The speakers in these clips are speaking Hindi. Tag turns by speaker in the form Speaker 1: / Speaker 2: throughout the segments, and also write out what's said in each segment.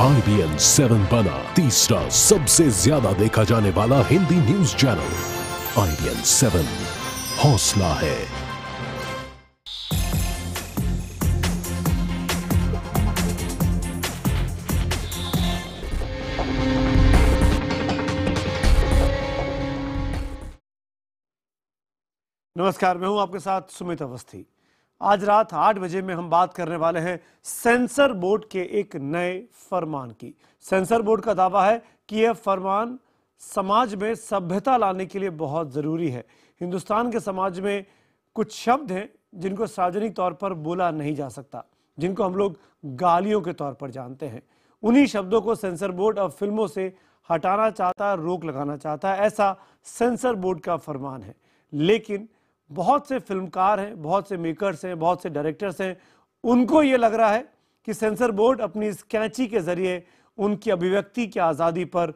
Speaker 1: IBN 7 बना तीसरा सबसे ज्यादा देखा जाने वाला हिंदी न्यूज चैनल। IBN 7 हौसला है।
Speaker 2: नमस्कार, मैं हूं आपके साथ सुमित अवस्थी। आज रात 8 बजे में हम बात करने वाले हैं सेंसर बोर्ड के एक नए फरमान की। सेंसर बोर्ड का दावा है कि यह फरमान समाज में सभ्यता लाने के लिए बहुत ज़रूरी है। हिंदुस्तान के समाज में कुछ शब्द हैं जिनको सार्वजनिक तौर पर बोला नहीं जा सकता, जिनको हम लोग गालियों के तौर पर जानते हैं। उन्हीं शब्दों को सेंसर बोर्ड अब फिल्मों से हटाना चाहता है, रोक लगाना चाहता है, ऐसा सेंसर बोर्ड का फरमान है। लेकिन बहुत से फिल्मकार हैं, बहुत से मेकर्स हैं, बहुत से डायरेक्टर्स हैं, उनको ये लग रहा है कि सेंसर बोर्ड अपनी इस कैंची के जरिए उनकी अभिव्यक्ति की आज़ादी पर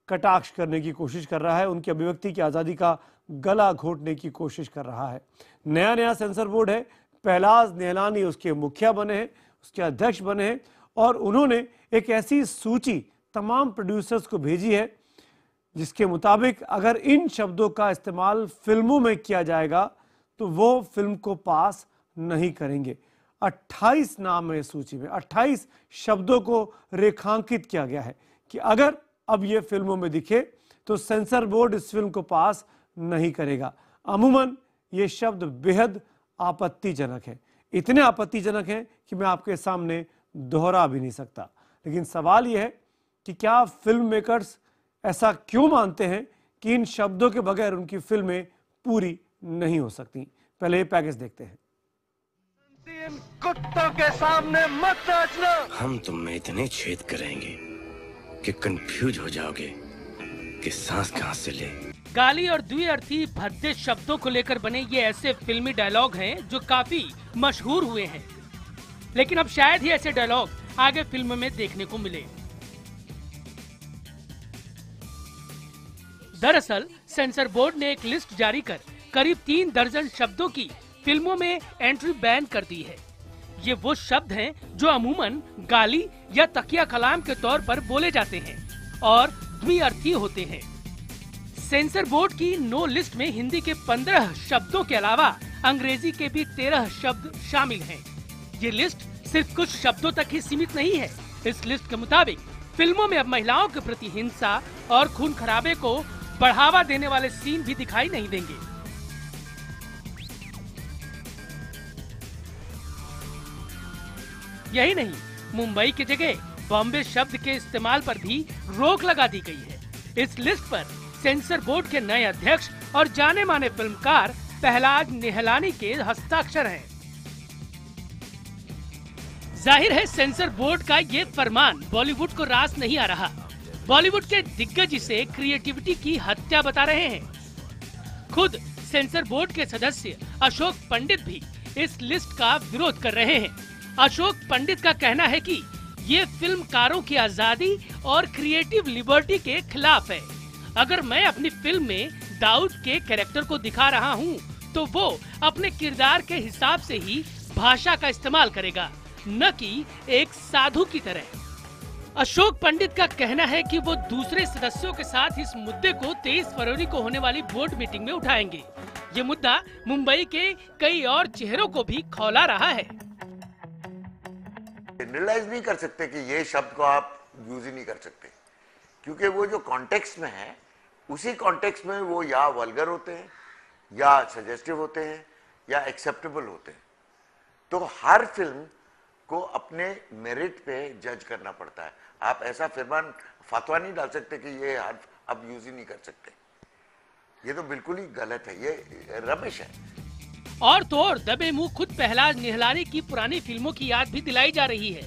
Speaker 2: कटाक्ष करने की कोशिश कर रहा है, उनकी अभिव्यक्ति की आज़ादी का गला घोंटने की कोशिश कर रहा है। नया नया सेंसर बोर्ड है, पहलाज निहलानी उसके मुखिया बने हैं, उसके अध्यक्ष बने हैं, और उन्होंने एक ऐसी सूची तमाम प्रोड्यूसर्स को भेजी है जिसके मुताबिक अगर इन शब्दों का इस्तेमाल फिल्मों में किया जाएगा तो वो फिल्म को पास नहीं करेंगे। 28 नाम है इस सूची में, 28 शब्दों को रेखांकित किया गया है कि अगर अब ये फिल्मों में दिखे तो सेंसर बोर्ड इस फिल्म को पास नहीं करेगा। अमूमन ये शब्द बेहद आपत्तिजनक है, इतने आपत्तिजनक हैं कि मैं आपके सामने दोहरा भी नहीं सकता। लेकिन सवाल यह है कि क्या फिल्म मेकर्स ऐसा क्यों मानते हैं कि इन शब्दों के बगैर उनकी फिल्में पूरी नहीं हो सकती। पहले ये पैकेज देखते हैं।
Speaker 3: इन कुत्तों के सामने मत नाचना।
Speaker 4: हम तुम में इतने छेद करेंगे कि कंफ्यूज हो जाओगे कि सांस कहां से ले।
Speaker 5: गाली और द्विअर्थी भद्दे शब्दों को लेकर बने ये ऐसे फिल्मी डायलॉग हैं जो काफी मशहूर हुए हैं, लेकिन अब शायद ही ऐसे डायलॉग आगे फिल्म में देखने को मिले। दरअसल सेंसर बोर्ड ने एक लिस्ट जारी कर करीब 3 दर्जन शब्दों की फिल्मों में एंट्री बैन कर दी है। ये वो शब्द हैं जो अमूमन गाली या तकिया कलाम के तौर पर बोले जाते हैं और द्विअर्थी होते हैं। सेंसर बोर्ड की नो लिस्ट में हिंदी के 15 शब्दों के अलावा अंग्रेजी के भी 13 शब्द शामिल हैं। ये लिस्ट सिर्फ कुछ शब्दों तक ही सीमित नहीं है। इस लिस्ट के मुताबिक फिल्मों में अब महिलाओं के प्रति हिंसा और खून खराबे को बढ़ावा देने वाले सीन भी दिखाई नहीं देंगे। यही नहीं, मुंबई की जगह बॉम्बे शब्द के इस्तेमाल पर भी रोक लगा दी गई है। इस लिस्ट पर सेंसर बोर्ड के नए अध्यक्ष और जाने माने फिल्मकार पहलाज निहलानी के हस्ताक्षर हैं। जाहिर है सेंसर बोर्ड का ये फरमान बॉलीवुड को रास नहीं आ रहा। बॉलीवुड के दिग्गज इसे क्रिएटिविटी की हत्या बता रहे हैं। खुद सेंसर बोर्ड के सदस्य अशोक पंडित भी इस लिस्ट का विरोध कर रहे हैं। अशोक पंडित का कहना है कि ये फिल्मकारों की आजादी और क्रिएटिव लिबर्टी के खिलाफ है। अगर मैं अपनी फिल्म में दाऊद के कैरेक्टर को दिखा रहा हूँ तो वो अपने किरदार के हिसाब से ही भाषा का इस्तेमाल करेगा, न कि एक साधु की तरह। अशोक पंडित का कहना है कि वो दूसरे सदस्यों के साथ इस मुद्दे को 23 फरवरी को होने वाली बोर्ड मीटिंग में उठाएंगे। ये मुद्दा मुंबई के कई और चेहरों को भी खौला रहा है।
Speaker 6: जनरलाइज नहीं कर सकते कि ये शब्द को आप यूज ही नहीं कर सकते, क्योंकि वो जो कॉन्टेक्स्ट में है उसी कॉन्टेक्स्ट में वो या वल्गर होते हैं या सजेस्टिव होते हैं या एक्सेप्टेबल होते हैं। तो हर फिल्म को अपने मेरिट पे जज करना पड़ता है। आप ऐसा फरमान फतवा नहीं डाल सकते कि ये अब यूज ही नहीं कर सकते। ये तो बिल्कुल ही गलत है, ये रबिश है।
Speaker 5: और तो और दबे मुंह खुद पहलाज निहलानी की पुरानी फिल्मों की याद भी दिलाई जा रही है।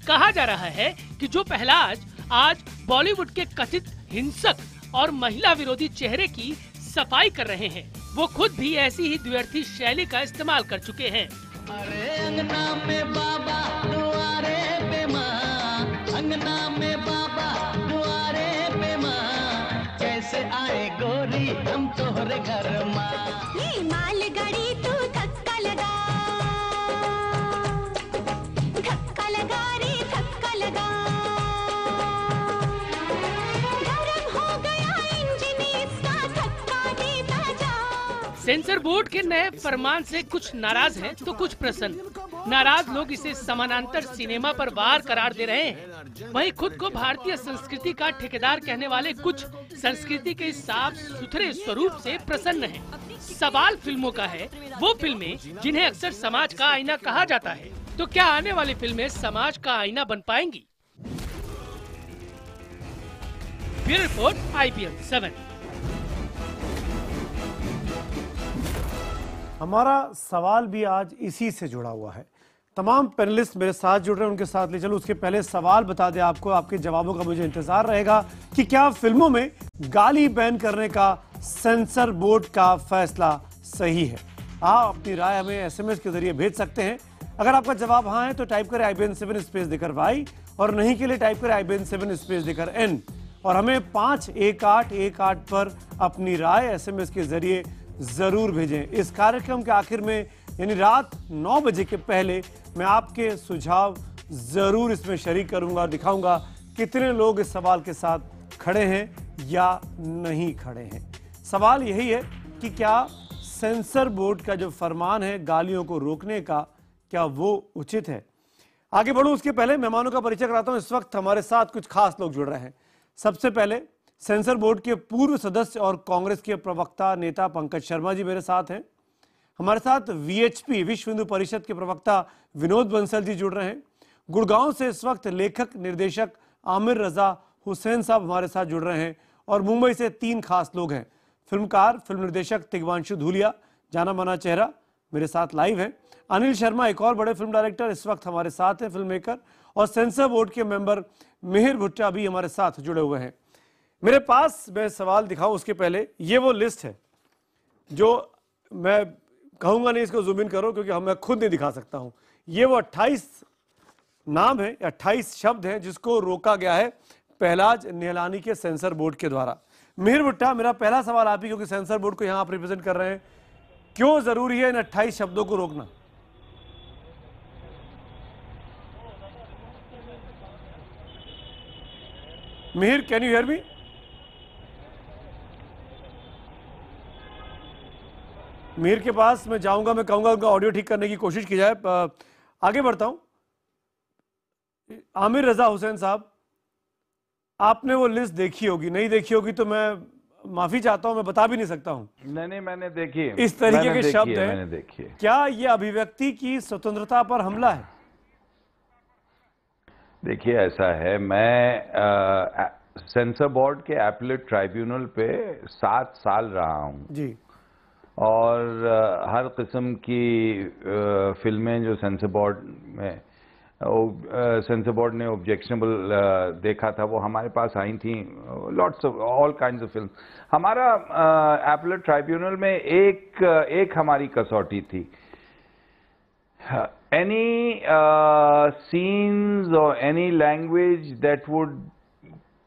Speaker 5: कहा जा रहा है कि जो पहलाज आज बॉलीवुड के कथित हिंसक और महिला विरोधी चेहरे की सफाई कर रहे हैं, वो खुद भी ऐसी ही द्व्यर्थी शैली का इस्तेमाल कर चुके हैं।
Speaker 7: अरे अंगना में बाबा दुआरे पे माँ, अंगना में बाबा दुआरे पे माँ, कैसे आए गोरी हम तोहरे घर माँ।
Speaker 8: ये मालगाड़ी तू धक्का लगा रे धक्का लगा।
Speaker 5: सेंसर बोर्ड के नए फरमान से कुछ नाराज हैं तो कुछ प्रसन्न। नाराज लोग इसे समानांतर सिनेमा पर वार करार दे रहे हैं। वहीं खुद को भारतीय संस्कृति का ठेकेदार कहने वाले कुछ संस्कृति के साफ सुथरे स्वरूप से प्रसन्न हैं। सवाल फिल्मों का है, वो फिल्में जिन्हें अक्सर समाज का आईना कहा जाता है, तो क्या आने वाली फिल्में समाज का आईना बन पाएंगी? Bureau report IBN 7।
Speaker 2: हमारा सवाल भी आज इसी से जुड़ा हुआ है। तमाम पैनलिस्ट मेरे साथ जुड़ रहे हैं, उनके साथ ले चलो। उसके पहले सवाल बता दें आपको, आपके जवाबों का मुझे इंतजार रहेगा कि क्या फिल्मों में गाली बैन करने का सेंसर बोर्ड का फैसला सही है। आप अपनी राय हमें SMS के जरिए भेज सकते हैं। अगर आपका जवाब हाँ है तो टाइप करें IBN 7 स्पेस देकर Y, और नहीं के लिए टाइप करें IBN 7 स्पेस देकर N, और हमें 51818 पर अपनी राय SMS के जरिए जरूर भेजें। इस कार्यक्रम के आखिर में यानी रात 9 बजे के पहले मैं आपके सुझाव जरूर इसमें शरीक करूंगा और दिखाऊंगा कितने लोग इस सवाल के साथ खड़े हैं या नहीं खड़े हैं। सवाल यही है कि क्या सेंसर बोर्ड का जो फरमान है गालियों को रोकने का, क्या वो उचित है? आगे बढ़ूं उसके पहले मेहमानों का परिचय कराता हूं। इस वक्त हमारे साथ कुछ खास लोग जुड़ रहे हैं। सबसे पहले सेंसर बोर्ड के पूर्व सदस्य और कांग्रेस के प्रवक्ता नेता पंकज शर्मा जी मेरे साथ हैं। हमारे साथ VHP विश्व हिंदू परिषद के प्रवक्ता विनोद बंसल जी जुड़ रहे हैं। गुड़गांव से इस वक्त लेखक निर्देशक आमिर रजा हुसैन साहब हमारे साथ जुड़ रहे हैं। और मुंबई से 3 खास लोग हैं। फिल्मकार फिल्म निर्देशक तिग्वांशु धूलिया, जाना माना चेहरा, मेरे साथ लाइव है। अनिल शर्मा एक और बड़े फिल्म डायरेक्टर इस वक्त हमारे साथ हैं, फिल्म मेकर। और सेंसर बोर्ड के मेंबर मिहिर भुट्टा भी हमारे साथ जुड़े हुए हैं। मेरे पास मैं सवाल दिखाऊं उसके पहले ये वो लिस्ट है जो मैं कहूंगा नहीं इसको जूम इन करो क्योंकि मैं खुद नहीं दिखा सकता हूं। ये वो 28 नाम है, 28 शब्द हैं जिसको रोका गया है पहलाज निहलानी के सेंसर बोर्ड के द्वारा। मिहिर भुट्टा, मेरा पहला सवाल आप ही, क्योंकि सेंसर बोर्ड को यहां आप रिप्रेजेंट कर रहे हैं, क्यों जरूरी है इन 28 शब्दों को रोकना? Mihir, can you hear me? Mihir के पास मैं जाऊंगा, मैं कहूंगा उनका ऑडियो ठीक करने की कोशिश की जाए। आगे बढ़ता हूं। आमिर रजा हुसैन साहब, आपने वो लिस्ट देखी होगी, नहीं देखी होगी तो मैं माफी चाहता हूं, मैं बता भी नहीं सकता हूं।
Speaker 9: नहीं, मैंने देखी है।
Speaker 2: इस तरीके के शब्द हैं।
Speaker 9: मैंने देखी है।
Speaker 2: क्या ये अभिव्यक्ति की स्वतंत्रता पर हमला है?
Speaker 9: देखिए, ऐसा है, मैं सेंसर बोर्ड के एपीलेट ट्राइब्यूनल पे 7 साल रहा हूं
Speaker 2: जी,
Speaker 9: और हर किस्म की फिल्में जो सेंसर बोर्ड में सेंसर बोर्ड ने ऑब्जेक्शनेबल देखा था वो हमारे पास आई थी। Lots of all kinds of film. हमारा एपीलेट ट्राइब्यूनल में एक हमारी कसौटी थी, any scenes or any language that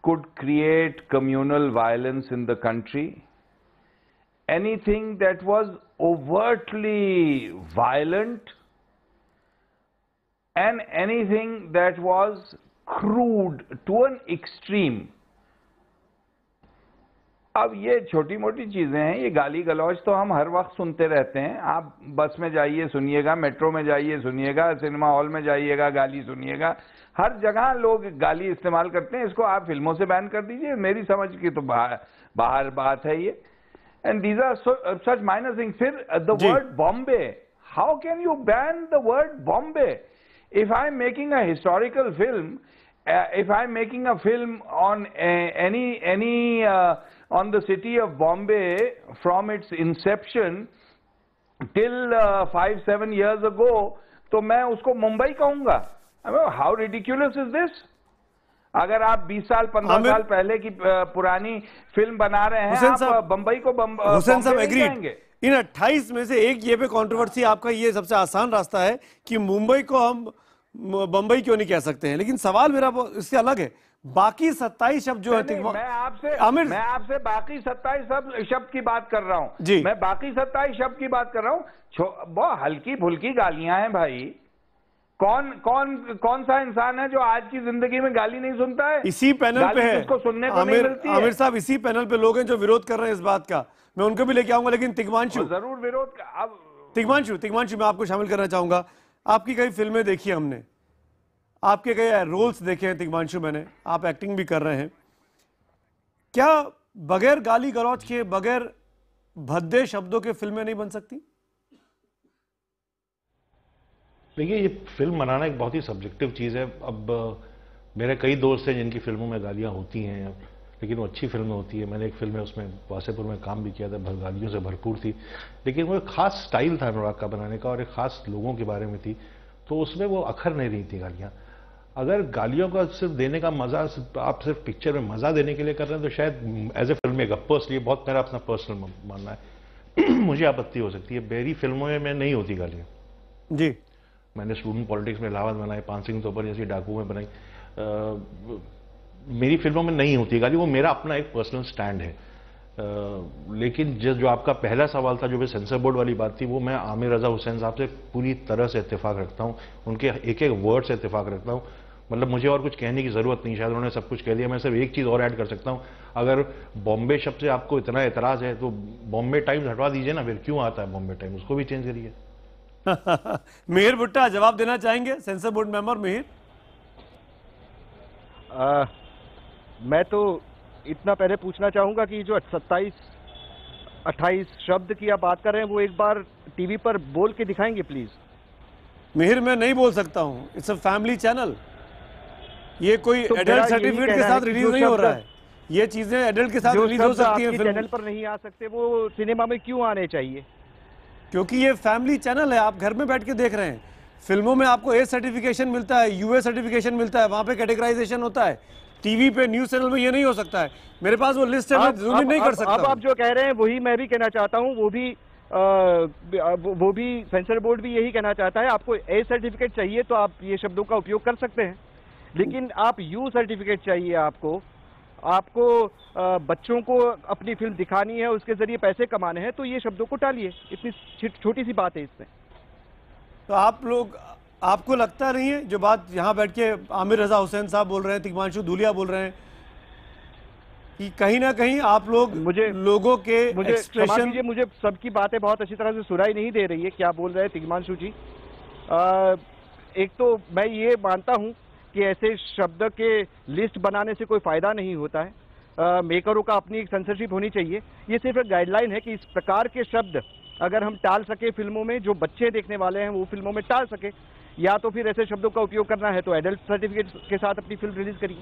Speaker 9: could create communal violence in the country, anything that was overtly violent, and anything that was crude to an extreme. अब ये छोटी मोटी चीजें हैं, ये गाली गलौज तो हम हर वक्त सुनते रहते हैं। आप बस में जाइए सुनिएगा, मेट्रो में जाइए सुनिएगा, सिनेमा हॉल में जाइएगा गाली सुनिएगा, हर जगह लोग गाली इस्तेमाल करते हैं। इसको आप फिल्मों से बैन कर दीजिए, मेरी समझ की तो बाहर बात है ये। And these are such minor thing. फिर the word Bombay, how can you ban the word Bombay? If I am making a historical film, if I'm making a film on on the city of Bombay from its inception till 5-7 years ago, तो मैं उसको मुंबई कहूंगा? How ridiculous is this? अगर आप 20 साल 15 साल पहले की पुरानी फिल्म बना रहे हैं, आप बंबई को
Speaker 2: हुसैन साहब एग्री। इन 28 में से एक ये पे कंट्रोवर्सी आपका ये सबसे आसान रास्ता है कि मुंबई को हम बंबई क्यों नहीं कह सकते हैं, लेकिन सवाल मेरा इससे अलग है। बाकी 27 शब्द जो है,
Speaker 9: मैं आपसे बाकी 27 शब्द की बात कर रहा हूं। मैं बाकी 27 शब्द की बात कर रहा हूं। बहुत हल्की फुल्की गालियां हैं भाई, कौन सा इंसान है जो आज की जिंदगी में गाली नहीं सुनता है?
Speaker 2: इसी पैनल पे है
Speaker 9: उसको सुनने को नहीं मिलती है।
Speaker 2: आमिर साहब, इसी पैनल पे लोग हैं जो विरोध कर रहे हैं इस बात का। मैं उनको भी लेके आऊंगा, लेकिन तिग्मांशु,
Speaker 9: जरूर विरोध का। अब
Speaker 2: तिग्मांशु मैं आपको शामिल करना चाहूंगा। आपकी कई फिल्में देखी हमने, आपके कई रोल्स देखे हैं तिग्मांशु मैंने, आप एक्टिंग भी कर रहे हैं। क्या बगैर गाली गलौज के, बगैर भद्दे शब्दों के फिल्में नहीं बन सकती?
Speaker 10: देखिए, ये फिल्म बनाना एक बहुत ही सब्जेक्टिव चीज़ है। अब मेरे कई दोस्त हैं जिनकी फिल्मों में गालियाँ होती हैं, लेकिन वो अच्छी फिल्में होती है। मैंने एक फिल्म में उसमें वासेपुर में काम भी किया था, गालियों से भरपूर थी, लेकिन वो एक खास स्टाइल था अनुराग का बनाने का और एक खास लोगों के बारे में थी, तो उसमें वो अखर नहीं रही थी गालियाँ। अगर गालियों का सिर्फ देने का मजा आप सिर्फ पिक्चर में मजा देने के लिए कर रहे हैं तो शायद as a film maker personally, बहुत मेरा अपना पर्सनल मानना है, मुझे आपत्ति हो सकती है। मेरी फिल्मों में नहीं होती गालियाँ
Speaker 2: जी।
Speaker 10: मैंने स्टूडेंट पॉलिटिक्स में इलाहाबाद बनाई, पान सिंह तोपर जैसी डाकू में बनाई, मेरी फिल्मों में नहीं होती गाली। वो मेरा अपना एक पर्सनल स्टैंड है। लेकिन जो आपका पहला सवाल था, जो भी सेंसर बोर्ड वाली बात थी, वो मैं आमिर रजा हुसैन साहब से पूरी तरह से इत्तेफाक रखता हूँ, उनके एक एक वर्ड से इत्तेफाक रखता हूँ। मतलब मुझे और कुछ कहने की जरूरत नहीं, शायद उन्होंने सब कुछ कह दिया। मैं सिर्फ एक चीज और ऐड कर सकता हूँ, अगर बॉम्बे शब्द से आपको इतना एतराज है तो बॉम्बे टाइम्स हटवा दीजिए ना, फिर क्यों आता है बॉम्बे टाइम्स, उसको भी चेंज करिए।
Speaker 2: मिहिर भुट्टा जवाब देना चाहेंगे, सेंसर बोर्ड मेंबर मिहिर?
Speaker 3: मैं तो इतना पहले पूछना चाहूंगा कि जो 27-28 शब्द की आप बात कर रहे हैं वो एक बार टीवी पर बोल के दिखाएंगे प्लीज?
Speaker 2: मिहिर, मैं नहीं बोल सकता हूं, इट्स अ फैमिली चैनल, ये कोई एडल्ट सर्टिफिकेट के साथ रिलीज नहीं हो रहा है। ये चीजें एडल्ट के साथ रिलीज हो सकती हैं,
Speaker 3: चैनल पर नहीं आ सकते, वो सिनेमा में क्यों आने चाहिए?
Speaker 2: क्योंकि ये फैमिली चैनल है, आप घर में बैठ के देख रहे हैं। फिल्मों में आपको ए सर्टिफिकेशन मिलता है, यूए सर्टिफिकेशन मिलता है, वहां पे कैटेगराइजेशन होता है। टीवी पे, न्यूज चैनल में ये नहीं हो सकता है। मेरे पास वो लिस्ट है, मैं जरूरी नहीं कर सकता।
Speaker 3: अब आप जो कह रहे हैं वही मैं भी कहना चाहता हूं, वो भी सेंसर बोर्ड भी यही कहना चाहता है। आपको ए सर्टिफिकेट चाहिए तो आप ये शब्दों का उपयोग कर सकते हैं, लेकिन आप यू सर्टिफिकेट चाहिए, आपको बच्चों को अपनी फिल्म दिखानी है, उसके जरिए पैसे कमाने हैं, तो ये शब्दों को टालिए। इतनी छोटी सी बात है इसमें।
Speaker 2: तो आप लोग, आपको लगता नहीं है जो बात यहाँ बैठ के आमिर रजा हुसैन साहब बोल रहे हैं, तिग्मांशु धूलिया बोल रहे हैं, कि कहीं ना कहीं आप लोग लोगों के एक्सप्रेशन,
Speaker 3: मुझे सबकी बातें बहुत अच्छी तरह से सुनाई नहीं दे रही है क्या बोल रहे हैं तिग्मांशु जी। एक तो मैं ये मानता हूं कि ऐसे शब्द के लिस्ट बनाने से कोई फायदा नहीं होता है। मेकरों का अपनी एक सेंसरशिप होनी चाहिए। ये सिर्फ एक गाइडलाइन है कि इस प्रकार के शब्द अगर हम टाल सके फिल्मों में, जो बच्चे देखने वाले हैं वो फिल्मों में टाल सके, या तो फिर ऐसे शब्दों का उपयोग करना है तो एडल्ट सर्टिफिकेट के साथ अपनी फिल्म रिलीज करिए।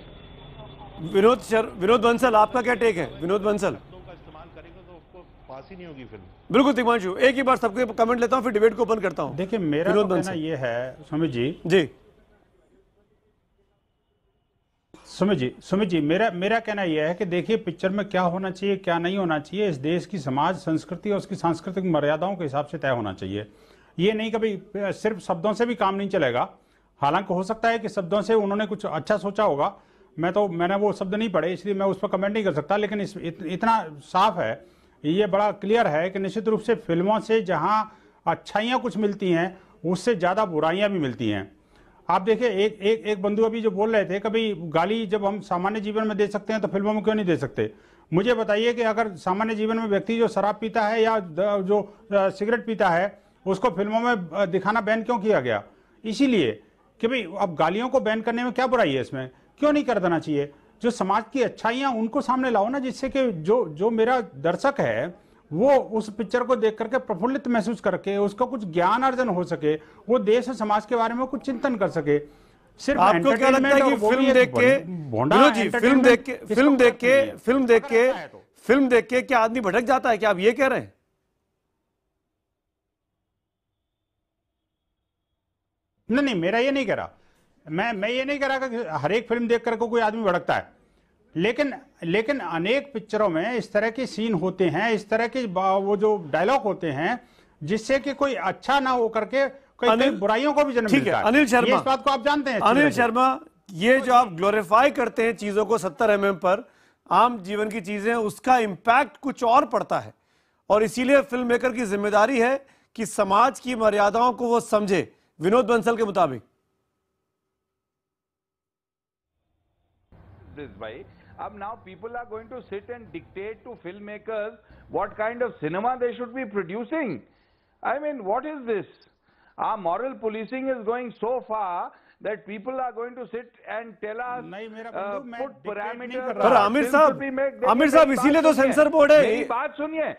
Speaker 2: विनोद बंसल, आपका क्या टेक है? विनोद बंसल,
Speaker 10: का इस्तेमाल करेंगे तो उसको पास ही नहीं होगी फिल्म।
Speaker 2: बिल्कुल तिग्मांशु, एक ही बार सबके कमेंट लेता हूं, फिर डिबेट को ओपन करता हूं।
Speaker 11: देखिए, मेरा तो कहना ये है सुमित जी, मेरा कहना यह है कि देखिए, पिक्चर में क्या होना चाहिए, क्या नहीं होना चाहिए, इस देश की समाज संस्कृति और उसकी सांस्कृतिक मर्यादाओं के हिसाब से तय होना चाहिए। ये नहीं कभी सिर्फ शब्दों से भी काम नहीं चलेगा। हालांकि हो सकता है कि शब्दों से उन्होंने कुछ अच्छा सोचा होगा, मैंने वो शब्द नहीं पढ़े इसलिए मैं उस पर कमेंट नहीं कर सकता, लेकिन इतना साफ है, ये बड़ा क्लियर है कि निश्चित रूप से फिल्मों से जहां अच्छाइयां कुछ मिलती हैं, उससे ज्यादा बुराइयां भी मिलती हैं। आप देखिए, एक बंधु अभी जो बोल रहे थे, कभी गाली जब हम सामान्य जीवन में दे सकते हैं तो फिल्मों में क्यों नहीं दे सकते? मुझे बताइए कि अगर सामान्य जीवन में व्यक्ति जो शराब पीता है या जो सिगरेट पीता है, उसको फिल्मों में दिखाना बैन क्यों किया गया? इसीलिए कि भाई अब गालियों को बैन करने में क्या बुराई है, इसमें क्यों नहीं कर देना चाहिए? जो समाज की अच्छाइयां उनको सामने लाओ ना, जिससे कि जो मेरा दर्शक है वो उस पिक्चर को देख करके प्रफुल्लित महसूस करके उसको कुछ ज्ञान अर्जन हो सके, वो देश और समाज के बारे में कुछ चिंतन कर सके। सिर्फ
Speaker 2: आपको क्या लगता है कि फिल्म देख के क्या आदमी भटक जाता है? क्या आप ये कह रहे हैं?
Speaker 11: नहीं, मेरा ये नहीं कह रहा, मैं ये नहीं कह रहा कि हर एक फिल्म देख करके कोई आदमी भड़कता है, लेकिन अनेक पिक्चरों में इस तरह के सीन होते हैं, इस तरह के वो जो डायलॉग होते हैं, जिससे कि कोई अच्छा ना हो करके कई बुराइयों को भी जन्म मिलता है।
Speaker 2: अनिल शर्मा,
Speaker 11: इस बात को आप जानते हैं।
Speaker 2: अनिल शर्मा, ये जो आप ग्लोरीफाई करते हैं चीजों को 70 mm पर, आम जीवन की चीजें, उसका इंपैक्ट कुछ और पड़ता है, और इसीलिए फिल्म मेकर की जिम्मेदारी है कि समाज की मर्यादाओं को वो समझे। विनोद बंसल के मुताबिक
Speaker 9: this, bhai. Now people are going to sit and dictate to filmmakers what kind of cinema they should be producing. I mean, what is this? Our moral policing is going so far that people are going to sit and tell us, put parameters.
Speaker 2: पर आमिर साहब इसीलिए तो सेंसर बोर्ड है।
Speaker 9: मेरी बात सुनिए,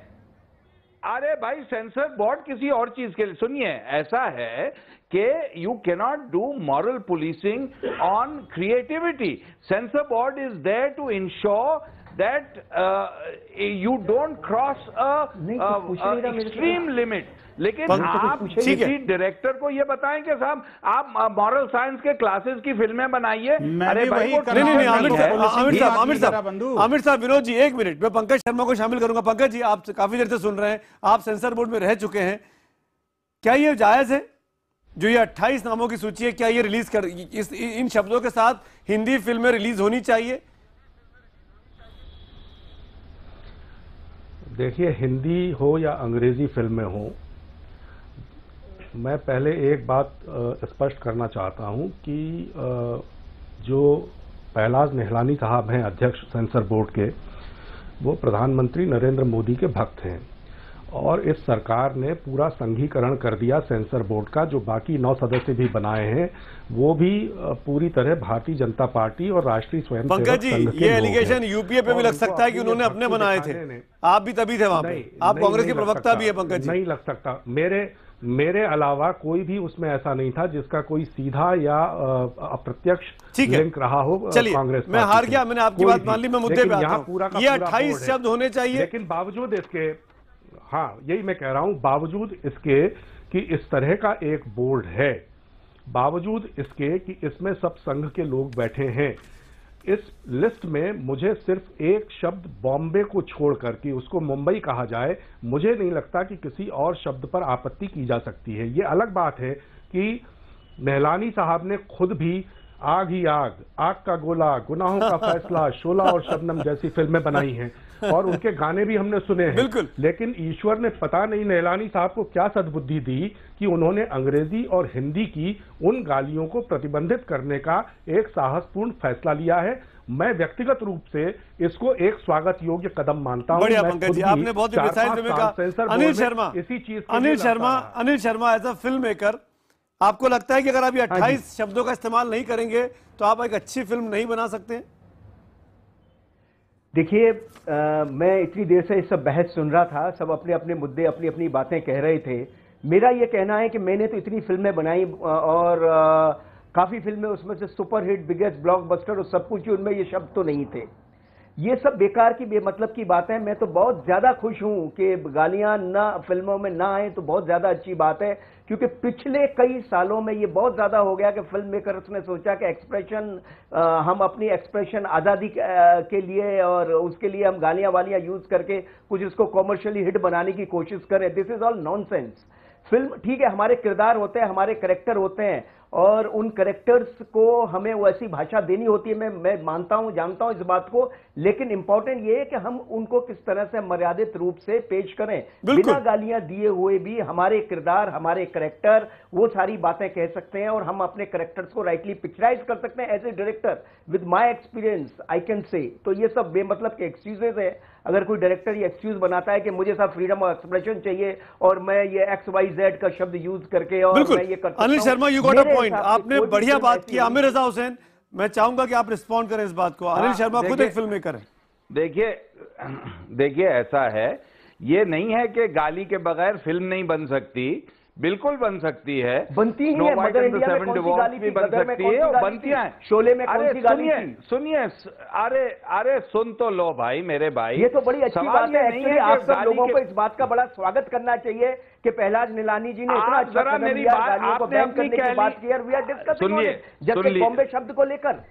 Speaker 9: अरे भाई सेंसर बोर्ड किसी और चीज के लिए, सुनिए ऐसा है कि you cannot do moral policing on creativity. Censor board is there to ensure that you don't cross extreme limit. लेकिन आप किसी डायरेक्टर को ये बताएं कि साहब आप मॉरल साइंस के क्लासेस की फिल्में बनाइए। अरे भाई
Speaker 2: आमिर साहब, विनोद जी एक मिनट, मैं पंकज शर्मा को शामिल करूंगा। पंकज जी, आप काफी देर से सुन रहे हैं, आप सेंसर बोर्ड में रह चुके हैं, क्या ये जायज है जो ये 28 नामों की सूची है, क्या ये रिलीज कर इन शब्दों के साथ हिंदी फिल्में रिलीज होनी चाहिए?
Speaker 12: देखिए, हिंदी हो या अंग्रेजी फिल्में हो, मैं पहले एक बात स्पष्ट करना चाहता हूं कि जो पहलाज निहलानी साहब हैं अध्यक्ष सेंसर बोर्ड के, वो प्रधानमंत्री नरेंद्र मोदी के भक्त हैं और इस सरकार ने पूरा संघीकरण कर दिया सेंसर बोर्ड का। जो बाकी 9 सदस्य भी बनाए हैं वो भी पूरी तरह भारतीय जनता पार्टी और राष्ट्रीय स्वयंसेवक
Speaker 2: पंकज जी, ये एलिगेशन यूपीए पे भी लग सकता है कि उन्होंने अपने बनाए थे, आप भी तभी थे वहां पे, आप कांग्रेस के प्रवक्ता भी है पंकज जी।
Speaker 12: नहीं लग सकता, मेरे अलावा कोई भी उसमें ऐसा नहीं था जिसका कोई सीधा या अप्रत्यक्ष लिंक रहा हो कांग्रेस।
Speaker 2: मैं हार गया, मैंने आपकी बात मान ली, मैं मुद्दे पे आता हूं। ये 28 शब्द होने चाहिए,
Speaker 12: लेकिन बावजूद इसके, हाँ यही मैं कह रहा हूं, बावजूद इसके कि इस तरह का एक बोर्ड है, बावजूद इसके कि इसमें सब संघ के लोग बैठे हैं, इस लिस्ट में मुझे सिर्फ एक शब्द बॉम्बे को छोड़कर कि उसको मुंबई कहा जाए, मुझे नहीं लगता कि किसी और शब्द पर आपत्ति की जा सकती है। ये अलग बात है कि निहलानी साहब ने खुद भी आग ही आग, आग का गोला, गुनाहों का फैसला, शोला और शबनम जैसी फिल्में बनाई हैं और उनके गाने भी हमने सुने हैं।
Speaker 2: बिल्कुल।
Speaker 12: लेकिन ईश्वर ने पता नहीं निहलानी साहब को क्या सद्बुद्धि दी कि उन्होंने अंग्रेजी और हिंदी की उन गालियों को प्रतिबंधित करने का एक साहसपूर्ण फैसला लिया है। मैं व्यक्तिगत रूप से इसको एक स्वागत योग्य कदम मानता हूं।
Speaker 2: बढ़िया पंकज जी, आपने बहुत ही प्रिसाइज वे कहा। Anil Sharma as a film maker, आपको लगता है कि अगर आप ये 28 शब्दों का इस्तेमाल नहीं करेंगे तो आप एक अच्छी फिल्म नहीं बना सकते?
Speaker 13: देखिए, मैं इतनी देर से इस सब बहस सुन रहा था, सब अपने अपने मुद्दे अपनी अपनी बातें कह रहे थे। मेरा ये कहना है कि मैंने तो इतनी फिल्में बनाई और काफी फिल्में उसमें से सुपरहिट, बिगेस्ट ब्लॉकबस्टर और सब कुछ, उनमें ये शब्द तो नहीं थे। ये सब बेकार की बेमतलब की बातें। मैं तो बहुत ज्यादा खुश हूं कि गालियां ना फिल्मों में ना आए, तो बहुत ज्यादा अच्छी बात है, क्योंकि पिछले कई सालों में ये बहुत ज्यादा हो गया कि फिल्म मेकर्स ने सोचा कि एक्सप्रेशन, हम अपनी एक्सप्रेशन आजादी के लिए और उसके लिए हम गालियां वालियां यूज करके कुछ इसको कॉमर्शियली हिट बनाने की कोशिश करें। This is all nonsense. Film ठीक है, हमारे किरदार होते हैं, हमारे कैरेक्टर होते हैं और उन कैरेक्टर्स को हमें वैसी भाषा देनी होती है। मैं मानता हूं, जानता हूं इस बात को, लेकिन इंपॉर्टेंट ये है कि हम उनको किस तरह से मर्यादित रूप से पेश करें। बिना गालियां दिए हुए भी हमारे किरदार, हमारे कैरेक्टर वो सारी बातें कह सकते हैं और हम अपने कैरेक्टर्स को राइटली पिक्चराइज कर सकते हैं। As a director with my experience I can say, तो ये सब बेमतलब के एक्सक्यूजेज है। अगर कोई डायरेक्टर ये एक्सक्यूज बनाता है कि मुझे सब फ्रीडम ऑफ एक्सप्रेशन चाहिए और मैं ये XYZ का शब्द यूज करके और मैं ये करता हूं।
Speaker 2: Anil Sharma, you got a point, आपने बढ़िया बात की। आमिर रजा हुसैन, मैं चाहूंगा कि आप रिस्पॉन्ड करें इस बात को। अनिल शर्मा खुद एक फिल्म मेकर है।
Speaker 9: देखिए ऐसा है, ये नहीं है कि गाली के बगैर फिल्म नहीं बन सकती, बिल्कुल बन सकती है,
Speaker 13: बनती ही है। मदर इंडिया में कौन सी गाली
Speaker 9: भी बन सकती है और बनती है।
Speaker 13: शोले में कौन सी गाली थी?
Speaker 9: सुनिए, अरे सुन तो लो भाई, मेरे भाई,
Speaker 13: ये तो बड़ी अच्छी बात है। एक्चुअली आप सब लोगों को इस बात का बड़ा स्वागत करना चाहिए कि पहलाज निहलानी जी ने इतना अच्छा कदम लिया, गालियों को बैन करने की बात की। We are discussing on it, जैसे बॉम्बे शब्द को लेकर।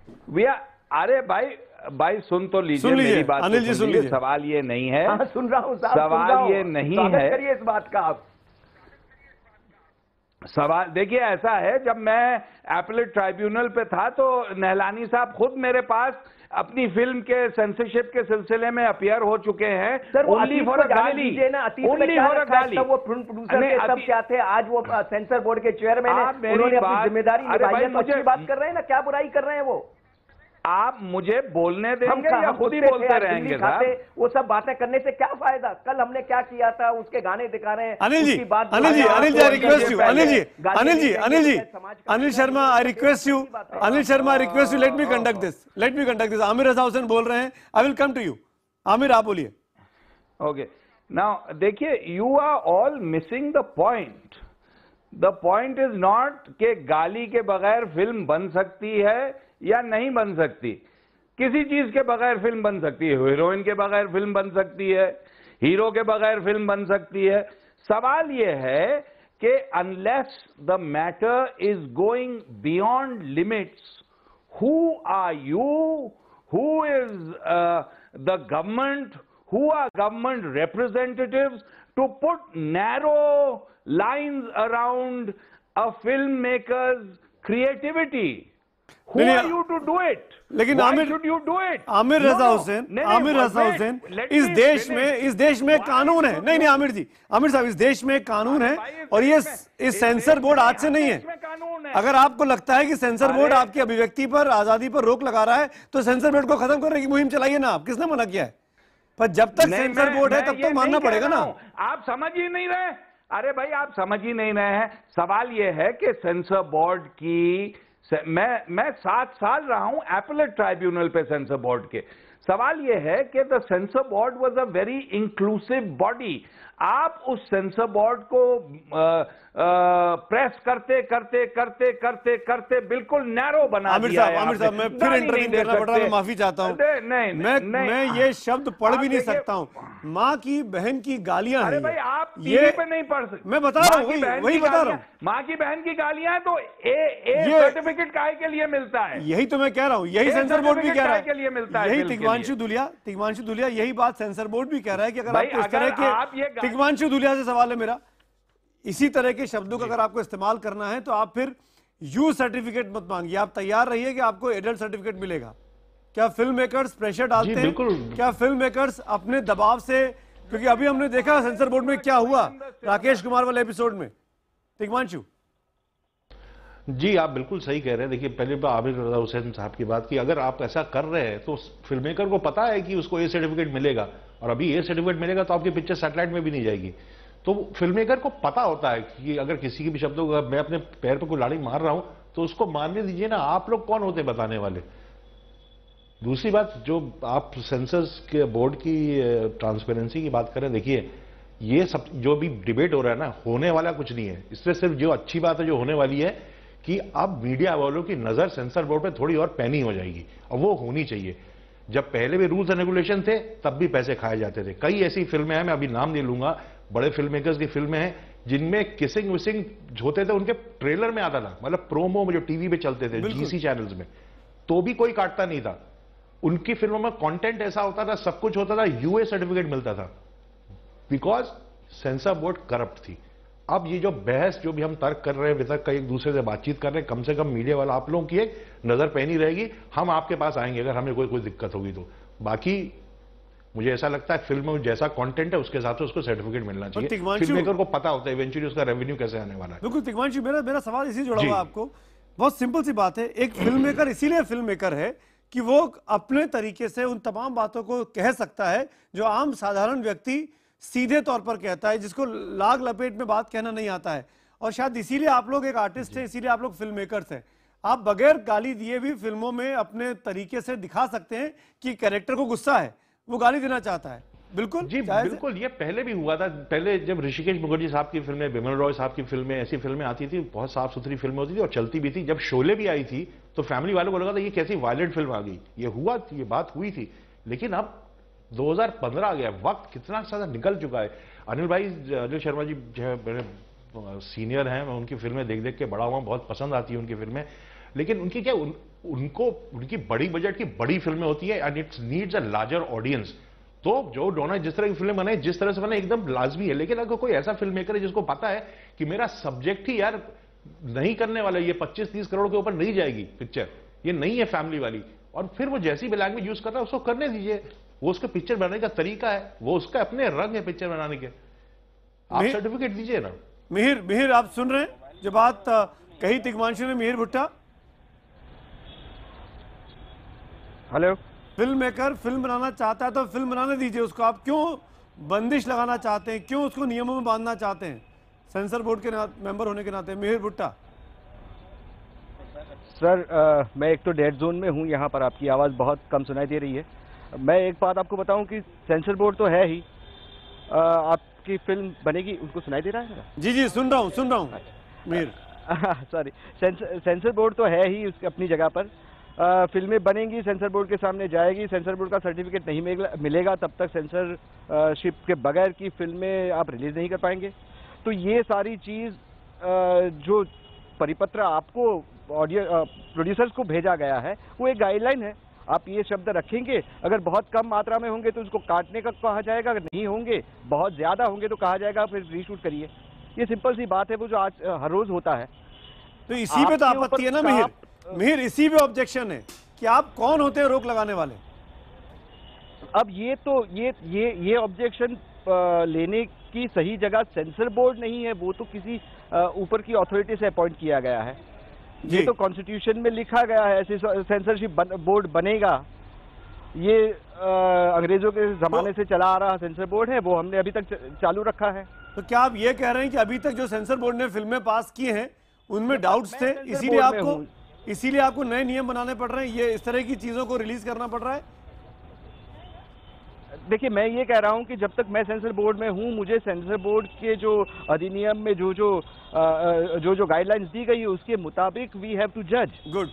Speaker 9: अरे भाई सुन तो लीजिए मेरी बात,
Speaker 2: अनिल जी सुन लीजिए।
Speaker 9: सवाल ये नहीं है,
Speaker 13: सुन रहा हूं,
Speaker 9: सवाल ये नहीं है,
Speaker 13: करिए इस बात का आप।
Speaker 9: सवाल देखिए ऐसा है, जब मैं एपलेट ट्राइब्यूनल पे था तो निहलानी साहब खुद मेरे पास अपनी फिल्म के सेंसरशिप के सिलसिले में अपीयर हो चुके हैं। ओनली फॉर अ गाली, ओनली फॉर अ गाली।
Speaker 13: वो प्रोड्यूसर के सब क्या थे, आज वो सेंसर बोर्ड के चेयरमैन है, उन्होंने अपनी जिम्मेदारी निभाई है। अच्छी बात कर रहे हैं ना, क्या बुराई कर रहे हैं वो?
Speaker 9: आप मुझे बोलने
Speaker 13: हम
Speaker 9: देंगे या खुद ही बोलते रहेंगे साहब?
Speaker 13: वो सब बातें करने से क्या फायदा? कल हमने क्या किया था, उसके गाने दिखा रहे हैं।
Speaker 2: अनिल जी,
Speaker 13: उसकी बात
Speaker 2: Anil ji, Anil ji, I request you, Anil ji,
Speaker 13: गाली
Speaker 2: Anil ji, Anil Sharma, I request you, Anil Sharma, I request you, let me conduct this. Aamir Raza Hussain बोल रहे हैं, I will come to you. Aamir, आप बोलिए।
Speaker 9: ओके, नाउ देखिए, you are all missing the point. The point is not कि गाली के बगैर फिल्म बन सकती है या नहीं बन सकती। किसी चीज के बगैर फिल्म बन सकती है। हीरोइन के बगैर फिल्म बन सकती है, हीरो के बगैर फिल्म बन सकती है। सवाल यह है कि unless the matter is going beyond limits, who are you, who is the government, who are government representatives to put narrow lines around a filmmaker's creativity? Who are you to do it?
Speaker 2: लेकिन
Speaker 9: Why
Speaker 2: Aamir,
Speaker 9: should you do it?
Speaker 2: Aamir Raza Hussain, Aamir Raza Hussain, इस देश में कानून है। नहीं आमिर जी, आमिर साहब, इस देश में कानून है और ये सेंसर बोर्ड आज से नहीं है। अगर आपको लगता है कि सेंसर बोर्ड आपकी अभिव्यक्ति पर, आजादी पर रोक लगा रहा है, तो सेंसर बोर्ड को खत्म करने की मुहिम चलाइए ना। आप, किसने मना किया है? पर जब तक सेंसर बोर्ड है तब तो मानना पड़ेगा ना।
Speaker 9: आप समझ ही नहीं रहे। अरे भाई, आप समझ ही नहीं रहे हैं। सवाल यह है कि सेंसर बोर्ड की, मैं 7 साल रहा हूं एपलेट ट्राइब्यूनल पे सेंसर बोर्ड के। सवाल यह है कि the sensor board was a very inclusive body. आप उस सेंसर बोर्ड को प्रेस करते करते करते करते करते बिल्कुल नैरो बना दिया है।
Speaker 2: आमिर साहब, मैं फिर इंटरव्यू करना पड़ रहा है, मैं माफी चाहता हूं। मैं ये शब्द पढ़ भी नहीं सकता हूं। माँ की बहन की गालियां हैं।
Speaker 9: अरे भाई, आप टीवी पे नहीं पढ़ सकते।
Speaker 2: मैं बता रहा हूँ, वही बता रहा हूँ।
Speaker 9: माँ की बहन की गालियां हैं तो ए सर्टिफिकेट काहे के लिए मिलता है?
Speaker 2: यही तो मैं कह रहा हूँ, यही सेंसर बोर्ड भी कह रहा है
Speaker 9: के लिए मिलता है।
Speaker 2: यही तिग्मांशु दुलिया यही बात सेंसर बोर्ड भी कह रहा है कि अगर आपको इस तरह के, तिग्मांशु दुलिया से सवाल है मेरा, इसी तरह के शब्दों का अगर आपको इस्तेमाल करना है तो आप फिर यू सर्टिफिकेट मत मांगिए। आप तैयार रहिए कि आपको एडल्ट सर्टिफिकेट मिलेगा। क्या फिल्म मेकर्स प्रेशर डालते हैं? क्या फिल्म मेकर्स अपने दबाव से, क्योंकि अभी हमने देखा सेंसर बोर्ड में क्या हुआ राकेश कुमार वाले एपिसोड में। तिग्मांशु
Speaker 10: जी, आप बिल्कुल सही कह रहे हैं। देखिए, पहले आमिर रजा हुसैन साहब की बात की, अगर आप ऐसा कर रहे हैं तो फिल्म मेकर को पता है कि उसको ए सर्टिफिकेट मिलेगा, और अभी ए सर्टिफिकेट मिलेगा तो आपकी पिक्चर सैटेलाइट में भी नहीं जाएगी। तो फिल्म मेकर को पता होता है कि अगर किसी की भी शब्दों को मैं अपने पैर पर कुल्हाड़ी मार रहा हूं तो उसको मारने दीजिए ना। आप लोग कौन होते बताने वाले? दूसरी बात, जो आप सेंसर्स के बोर्ड की ट्रांसपेरेंसी की बात करें, देखिए ये सब जो भी डिबेट हो रहा है ना, होने वाला कुछ नहीं है। इससे सिर्फ जो अच्छी बात है जो होने वाली है कि अब मीडिया वालों की नजर सेंसर बोर्ड पे थोड़ी और पैनी हो जाएगी, और वो होनी चाहिए। जब पहले भी रूल्स एंड रेगुलेशन थे तब भी पैसे खाए जाते थे। कई ऐसी फिल्में हैं, मैं अभी नाम नहीं लूंगा, बड़े फिल्म मेकर्स की फिल्में हैं जिनमें किसिंग विसिंग होते थे, उनके ट्रेलर में आता था, मतलब प्रोमो में जो टीवी पे चलते थे जीसी चैनल्स में, तो भी कोई काटता नहीं था। उनकी फिल्मों में कंटेंट ऐसा होता था, सब कुछ होता था, यूए सर्टिफिकेट मिलता था, बिकॉज सेंसर बोर्ड करप्ट थी। अब ये जो बहस, जो भी हम तर्क कर रहे हैं, वितर्क का एक दूसरे से बातचीत कर रहे हैं, कम से कम मीडिया वाला आप लोगों की एक नजर पैनी रहेगी। हम आपके पास आएंगे अगर हमें कोई दिक्कत होगी तो। बाकी मुझे ऐसा लगता है फिल्म में जैसा कंटेंट है उसके हिसाब से उसको सर्टिफिकेट मिलना चाहिए। फिल्म मेकर को पता होता है इवेंचुअली उसका रेवेन्यू कैसे आने वाला है।
Speaker 2: बिल्कुल तिग्मांशु, मेरा सवाल इसी जुड़ा हुआ आपको। बहुत सिंपल सी बात है, एक फिल्म मेकर इसीलिए फिल्म मेकर है कि वो अपने तरीके से उन तमाम बातों को कह सकता है जो आम साधारण व्यक्ति सीधे तौर पर कहता है, जिसको लाग लपेट में बात कहना नहीं आता है। और शायद इसीलिए आप लोग एक आर्टिस्ट हैं, इसीलिए आप लोग फिल्म मेकर्स हैं। आप बगैर गाली दिए भी फिल्मों में अपने तरीके से दिखा सकते हैं कि कैरेक्टर को गुस्सा है, वो गाली देना चाहता है। बिल्कुल
Speaker 10: जी, बिल्कुल, ये पहले भी हुआ था। पहले जब ऋषिकेश मुखर्जी साहब की फिल्में, बिमल रॉय साहब की फिल्में, ऐसी फिल्में आती थी, बहुत साफ सुथरी फिल्में होती थी और चलती भी थी। जब शोले भी आई थी तो फैमिली वालों को लगा था ये कैसी वायलेंट फिल्म आ गई। ये हुआ, ये बात हुई थी। लेकिन अब 2015 आ गया, वक्त कितना ज्यादा निकल चुका है। अनिल शर्मा जी जो है मेरे सीनियर हैं, मैं उनकी फिल्में देख देख के बड़ा हुआ, बहुत पसंद आती है उनकी फिल्में। लेकिन उनकी क्या, उनको उनकी बड़ी बजट की बड़ी फिल्में होती है and it's needs a larger audience. तो जो डोना जिस तरह की फिल्म बनाए, जिस तरह से बनाए, एकदम लाजमी है। लेकिन अगर कोई ऐसा फिल्म मेकर है जिसको पता है कि मेरा सब्जेक्ट ही यार नहीं करने वाला, ये 25-30 करोड़ के ऊपर नहीं जाएगी पिक्चर, ये नहीं है फैमिली वाली, और फिर वो जैसी भी लैंग्वेज यूज कर रहा है उसको करने दीजिए। वो उसका पिक्चर बनाने का तरीका है, वो उसका अपने रंग है पिक्चर बनाने के, आप सर्टिफिकेट दीजिए ना।
Speaker 2: मिहिर आप सुन रहे हैं जो बात कही तिग्मांशु ने? मिहिर भुट्टा,
Speaker 3: हेलो।
Speaker 2: फिल्म मेकर फिल्म बनाना चाहता है तो फिल्म बनाने दीजिए उसको, आप क्यों बंदिश लगाना चाहते हैं, क्यों उसको नियमों में बांधना चाहते हैं सेंसर बोर्ड के मेंबर होने के नाते? मिहिर भुट्टा।
Speaker 3: सर मैं एक तो डेड जोन में हूँ, यहाँ पर आपकी आवाज़ बहुत कम सुनाई दे रही है। मैं एक बात आपको बताऊं कि सेंसर बोर्ड तो है ही, आपकी फिल्म बनेगी, उनको सुनाई दे रहा है मेरा?
Speaker 2: जी जी सुन रहा हूँ मिहिर।
Speaker 3: सॉरी, सेंसर बोर्ड तो है ही उसकी अपनी जगह पर। फिल्में बनेंगी, सेंसर बोर्ड के सामने जाएगी, सेंसर बोर्ड का सर्टिफिकेट नहीं मिलेगा तब तक सेंसरशिप के बगैर की फिल्में आप रिलीज नहीं कर पाएंगे। तो ये सारी चीज़ जो परिपत्र आपको प्रोड्यूसर्स को भेजा गया है वो एक गाइडलाइन है। आप ये शब्द रखेंगे, अगर बहुत कम मात्रा में होंगे तो उसको काटने का कहा जाएगा, अगर नहीं होंगे बहुत ज़्यादा होंगे तो कहा जाएगा फिर रीशूट करिए। ये सिंपल सी बात है, वो जो आज हर रोज होता है।
Speaker 2: तो इसी पे तो आपत्ति है ना मिहिर, इसी पे ऑब्जेक्शन है कि आप कौन होते हैं रोक लगाने वाले?
Speaker 3: अब ये तो ये ऑब्जेक्शन लेने की सही जगह सेंसर बोर्ड नहीं है, वो तो किसी ऊपर की अथॉरिटी से अपॉइंट किया गया है। ये तो कॉन्स्टिट्यूशन में लिखा गया है ऐसे सेंसरशिप बोर्ड बनेगा। ये अंग्रेजों के जमाने से चला आ रहा सेंसर बोर्ड है, वो हमने अभी तक चालू रखा है।
Speaker 2: तो क्या आप ये कह रहे हैं कि अभी तक जो सेंसर बोर्ड ने फिल्में पास की हैं उनमें डाउट्स थे, इसीलिए आपको नए नियम बनाने पड़ रहे हैं, ये इस तरह की चीजों को रिलीज करना पड़ रहा है?
Speaker 3: देखिए, मैं ये कह रहा हूं कि जब तक मैं सेंसर बोर्ड में हूं, मुझे सेंसर बोर्ड के जो अधिनियम में जो गाइडलाइंस दी गई है उसके मुताबिक वी हैव टू जज।
Speaker 2: गुड।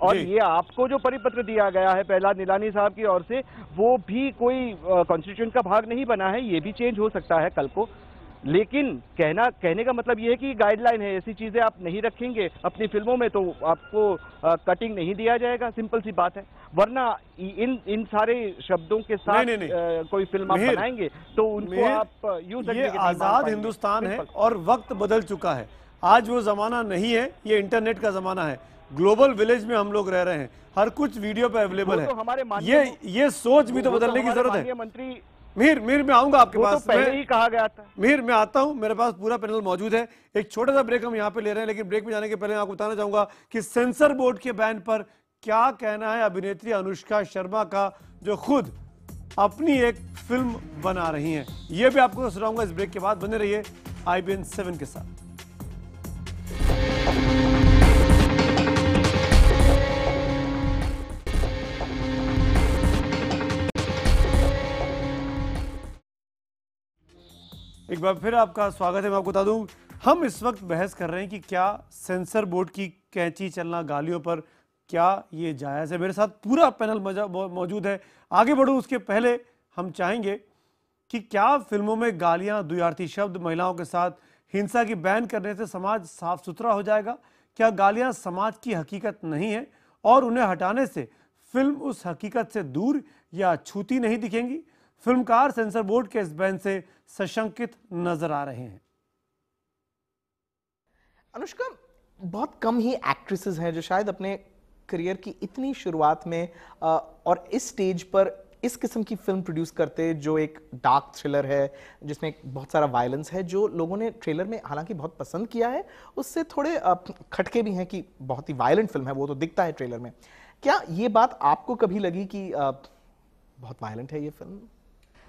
Speaker 3: और ये आपको जो परिपत्र दिया गया है पहला नीलानी साहब की ओर से, वो भी कोई कॉन्स्टिट्यूशन का भाग नहीं बना है, ये भी चेंज हो सकता है कल को। लेकिन कहने का मतलब ये है कि गाइडलाइन है, ऐसी चीजें आप नहीं रखेंगे अपनी फिल्मों में तो आपको कटिंग नहीं दिया जाएगा, सिंपल सी बात है। वरना इन सारे शब्दों के साथ कोई फिल्म आप बनाएंगे तो उनको आप यूज
Speaker 2: ये आजाद हिंदुस्तान है और वक्त बदल चुका है। आज वो जमाना नहीं है, ये इंटरनेट का जमाना है। ग्लोबल विलेज में हम लोग रह रहे हैं, हर कुछ वीडियो पे अवेलेबल है। ये सोच भी तो बदलने की जरूरत है।
Speaker 3: मंत्री
Speaker 2: मिहिर मैं आऊंगा आपके पास।
Speaker 3: तो पहले ही कहा गया था।
Speaker 2: मिहिर मैं आता हूं, मेरे पास पूरा पैनल मौजूद है। एक छोटा सा ब्रेक हम यहां पे ले रहे हैं, लेकिन ब्रेक में जाने के पहले मैं आपको बताना चाहूंगा कि सेंसर बोर्ड के बैन पर क्या कहना है अभिनेत्री अनुष्का शर्मा का, जो खुद अपनी एक फिल्म बना रही हैं। यह भी आपको सुनाऊंगा इस ब्रेक के बाद। बने रहिए IBN 7 के साथ। एक बार फिर आपका स्वागत है। मैं आपको बता दूं, हम इस वक्त बहस कर रहे हैं कि क्या सेंसर बोर्ड की कैंची चलना गालियों पर, क्या ये जायज़ है। मेरे साथ पूरा पैनल मौजूद है। आगे बढ़ूं उसके पहले हम चाहेंगे कि क्या फिल्मों में गालियां, द्व्यार्थी शब्द, महिलाओं के साथ हिंसा की बैन करने से समाज साफ सुथरा हो जाएगा? क्या गालियां समाज की हकीकत नहीं है और उन्हें हटाने से फिल्म उस हकीकत से दूर या छूती नहीं दिखेंगी? फिल्मकार सेंसर बोर्ड के इस बैन से सशंकित नजर आ रहे हैं।
Speaker 14: अनुष्का, बहुत कम ही एक्ट्रेसेस हैं जो शायद अपने करियर की इतनी शुरुआत में और इस स्टेज पर इस किस्म की फिल्म प्रोड्यूस करते, जो एक डार्क थ्रिलर है जिसमें बहुत सारा वायलेंस है, जो लोगों ने ट्रेलर में हालांकि बहुत पसंद किया है, उससे थोड़े खटके भी हैं कि बहुत ही वायलेंट फिल्म है, वो तो दिखता है ट्रेलर में। क्या ये बात आपको कभी लगी कि बहुत वायलेंट है ये फिल्म?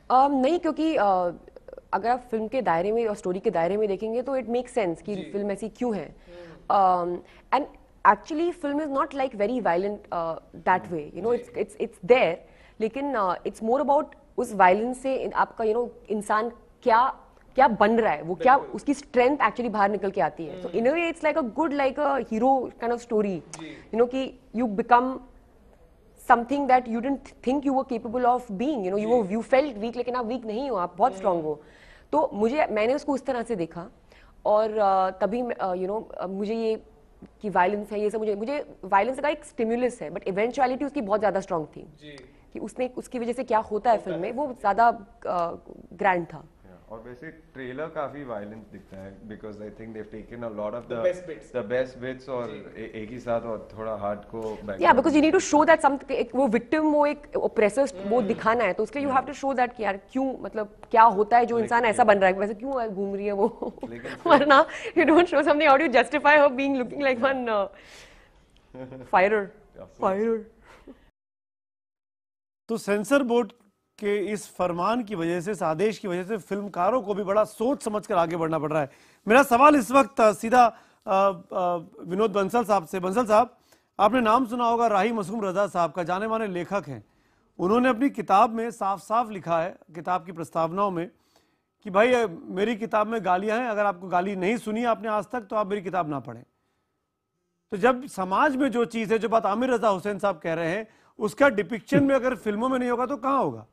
Speaker 15: नहीं, क्योंकि अगर आप फिल्म के दायरे में और स्टोरी के दायरे में देखेंगे तो इट मेक सेंस कि फिल्म ऐसी क्यों है। And actually film is not like very violent that way, you know, it's there, लेकिन इट्स मोर अबाउट उस वायलेंस से आपका इंसान क्या बन रहा है, वो क्या उसकी स्ट्रेंथ एक्चुअली बाहर निकल के आती है। So in a way it's like a good, like a hero kind of story, you know, कि you become something that you didn't think you were capable of being, you know, you felt weak, लेकिन आप weak नहीं हो, आप बहुत strong हो। तो मैंने उसको उस तरह से देखा और तभी मुझे ये कि वायलेंस है, ये सब मुझे वायलेंस का एक स्टिमुलस है, बट इवेंचुअलिटी उसकी बहुत ज्यादा स्ट्रांग थी कि उसकी वजह से क्या होता है फिल्म में, वो ज्यादा ग्रैंड था।
Speaker 16: और वैसे ट्रेलर काफी वायलेंट दिखता है, because I think they have taken a lot of the best bits और एक ही साथ और थोड़ा हार्ड को
Speaker 15: या because you need to show that वो विक्टिम, वो एक ऑप्रेसर वो दिखाना है, तो उसके you have to show that कि यार क्यों, मतलब क्या होता है जो इंसान ऐसा बन रहा है, वैसे क्यों घूम रही है वो, वरना you don't show something how do you justify her being looking like one Führer.
Speaker 2: तो सेंसर बोर्ड के इस फरमान की वजह से, इस आदेश की वजह से फिल्मकारों को भी बड़ा सोच समझकर आगे बढ़ना पड़ रहा है। मेरा सवाल इस वक्त सीधा विनोद बंसल साहब से। बंसल साहब, आपने नाम सुना होगा राही मासूम रजा साहब का, जाने माने लेखक हैं। उन्होंने अपनी किताब में साफ साफ लिखा है, किताब की प्रस्तावनाओं में, कि भाई मेरी किताब में गालियां हैं, अगर आपको गाली नहीं सुनी आपने आज तक तो आप मेरी किताब ना पढ़ें। तो जब समाज में जो चीज़ है, जो बात आमिर रजा हुसैन साहब कह रहे हैं, उसका डिपिक्शन में अगर फिल्मों में नहीं होगा तो कहाँ होगा?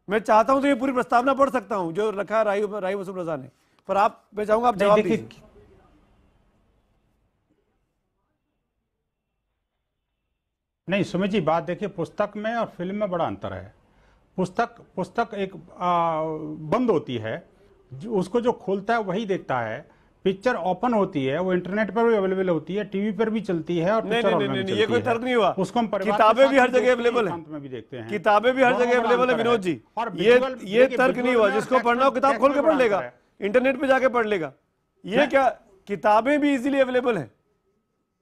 Speaker 2: मैं चाहता हूं तो ये पूरी प्रस्तावना पढ़ सकता हूं जो रखा है राही मासूम रजा ने, पर आप, मैं चाहूंगा आप जवाब दीजिए।
Speaker 11: नहीं सुमित जी, बात देखिए, पुस्तक में और फिल्म में बड़ा अंतर है। पुस्तक एक बंद होती है, उसको जो खोलता है वही देखता है। पिक्चर ओपन होती है, वो इंटरनेट पर भी अवेलेबल होती है, टीवी पर भी चलती है, और पिक्चर हॉल में भी चलती है।
Speaker 2: ये कोई तर्क नहीं हुआ।
Speaker 11: उसको हम
Speaker 2: किताबें भी हर जगह अवेलेबल है,
Speaker 11: में भी देखते हैं,
Speaker 2: किताबें भी हर जगह अवेलेबल है विनोद जी। ये तर्क नहीं हुआ। जिसको पढ़ना हो किताब खोल के पढ़ लेगा, इंटरनेट पे जाके पढ़ लेगा। ये क्या, किताबें भी इजीली अवेलेबल है।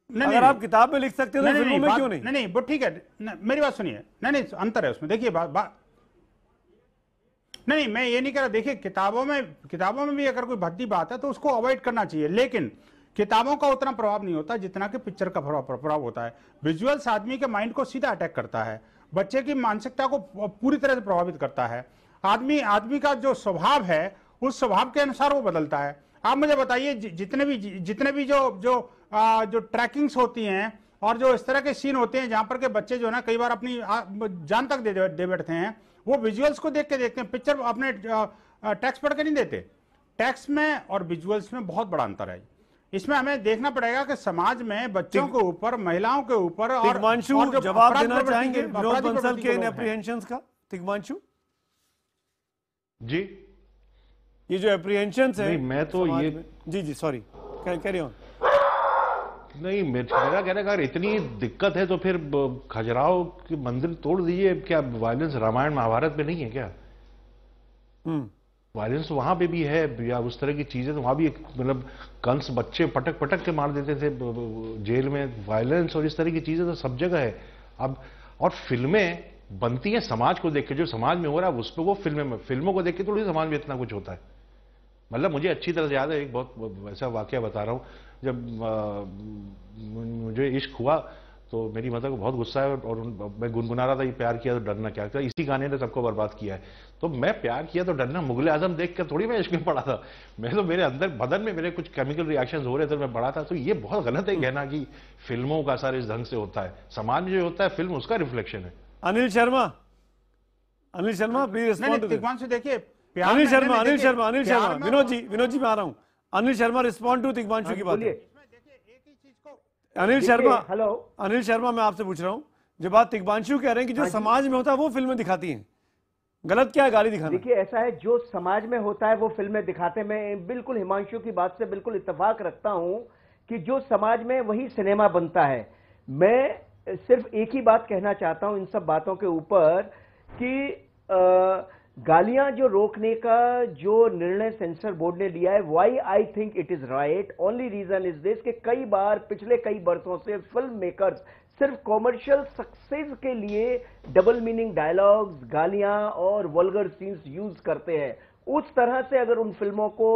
Speaker 2: अगर आप किताब में लिख सकते हो तो फिल्मों में क्यों नहीं?
Speaker 11: नहीं, वो ठीक है, मेरी बात सुनिए। नहीं, अंतर है उसमें। देखिए बात नहीं, मैं ये नहीं कह रहा। देखिए, किताबों में भी अगर कोई भद्दी बात है तो उसको अवॉइड करना चाहिए, लेकिन किताबों का उतना प्रभाव नहीं होता जितना कि पिक्चर का प्रभाव होता है। विजुअल्स आदमी के माइंड को सीधा अटैक करता है, बच्चे की मानसिकता को पूरी तरह से प्रभावित करता है। आदमी का जो स्वभाव है उस स्वभाव के अनुसार वो बदलता है। आप मुझे बताइए, जितने भी जो ट्रैकिंग्स होती हैं और जो इस तरह के सीन होते हैं जहां पर के बच्चे जो है ना कई बार अपनी जान तक दे बैठते हैं, वो विजुअल्स को देख के देखते हैं, पिक्चर अपने टेक्स्ट पढ़ के नहीं देते। टेक्स्ट में और विजुअल्स में बहुत बड़ा अंतर है। इसमें हमें देखना पड़ेगा कि समाज में बच्चों के ऊपर, महिलाओं के ऊपर, और
Speaker 2: जवाब देना चाहेंगे विनोद बंसल के इन एप्रीहेंशंस का? तिग्मांशु
Speaker 10: जी,
Speaker 2: ये जो एप्रीहेंशंस है,
Speaker 10: मैं तो ये
Speaker 2: जी सॉरी, कैरी ऑन।
Speaker 10: नहीं, मेरा कहना, अगर इतनी दिक्कत है तो फिर खजुराहो की मंदिर तोड़ दीजिए। क्या वायलेंस रामायण महाभारत में नहीं है क्या? वायलेंस तो वहां पे भी है, या उस तरह की चीजें तो वहां भी, मतलब कंस बच्चे पटक के मार देते थे जेल में। वायलेंस और इस तरह की चीजें तो सब जगह है अब। और फिल्में बनती हैं समाज को देख के, जो समाज में हो रहा है उस पर वो फिल्मों को देख के थोड़ी समाज में इतना कुछ होता है। मतलब मुझे अच्छी तरह से याद है, एक बहुत ऐसा वाकया बता रहा हूँ। जब मुझे इश्क हुआ तो मेरी मदर को बहुत गुस्सा है, और मैं गुनगुना रहा था, ये प्यार किया तो डरना क्या, इसी गाने ने सबको बर्बाद किया है। तो मैं प्यार किया तो डरना, मुगले आजम देख कर थोड़ी मैं इश्क में पड़ा था। मैं तो, मेरे अंदर बदन में मेरे कुछ केमिकल रिएक्शंस हो रहे थे, मैं पड़ा था। तो ये बहुत गलत है कहना कि फिल्मों का असर इस ढंग से होता है। समाज में जो होता है फिल्म उसका रिफ्लेक्शन है।
Speaker 2: Anil Sharma please respond.
Speaker 11: देखिए,
Speaker 2: अनिल शर्मा विनोद जी मैं आ रहा हूँ। अनिल शर्मा रिस्पॉन्ड टू तिग्मांशु की बात। अनिल शर्मा मैं आपसे पूछ रहा हूँ, जो बात तिग्मांशु कह रहे हैं कि जो समाज में होता है वो फिल्में दिखाती हैं, गलत क्या है गाली दिखाना?
Speaker 13: देखिए, ऐसा है, जो समाज में होता है वो फिल्में दिखाते। मैं बिल्कुल हिमांशु की बात से बिल्कुल इत्तेफाक रखता हूं कि जो समाज में वही सिनेमा बनता है। मैं सिर्फ एक ही बात कहना चाहता हूं इन सब बातों के ऊपर कि गालियां जो रोकने का जो निर्णय सेंसर बोर्ड ने लिया है, why I think it is right, only reason is this कि कई बार पिछले कई वर्षों से फिल्म मेकर्स सिर्फ कॉमर्शियल सक्सेस के लिए डबल मीनिंग डायलॉग्स, गालियां और वल्गर सीन्स यूज करते हैं। उस तरह से अगर उन फिल्मों को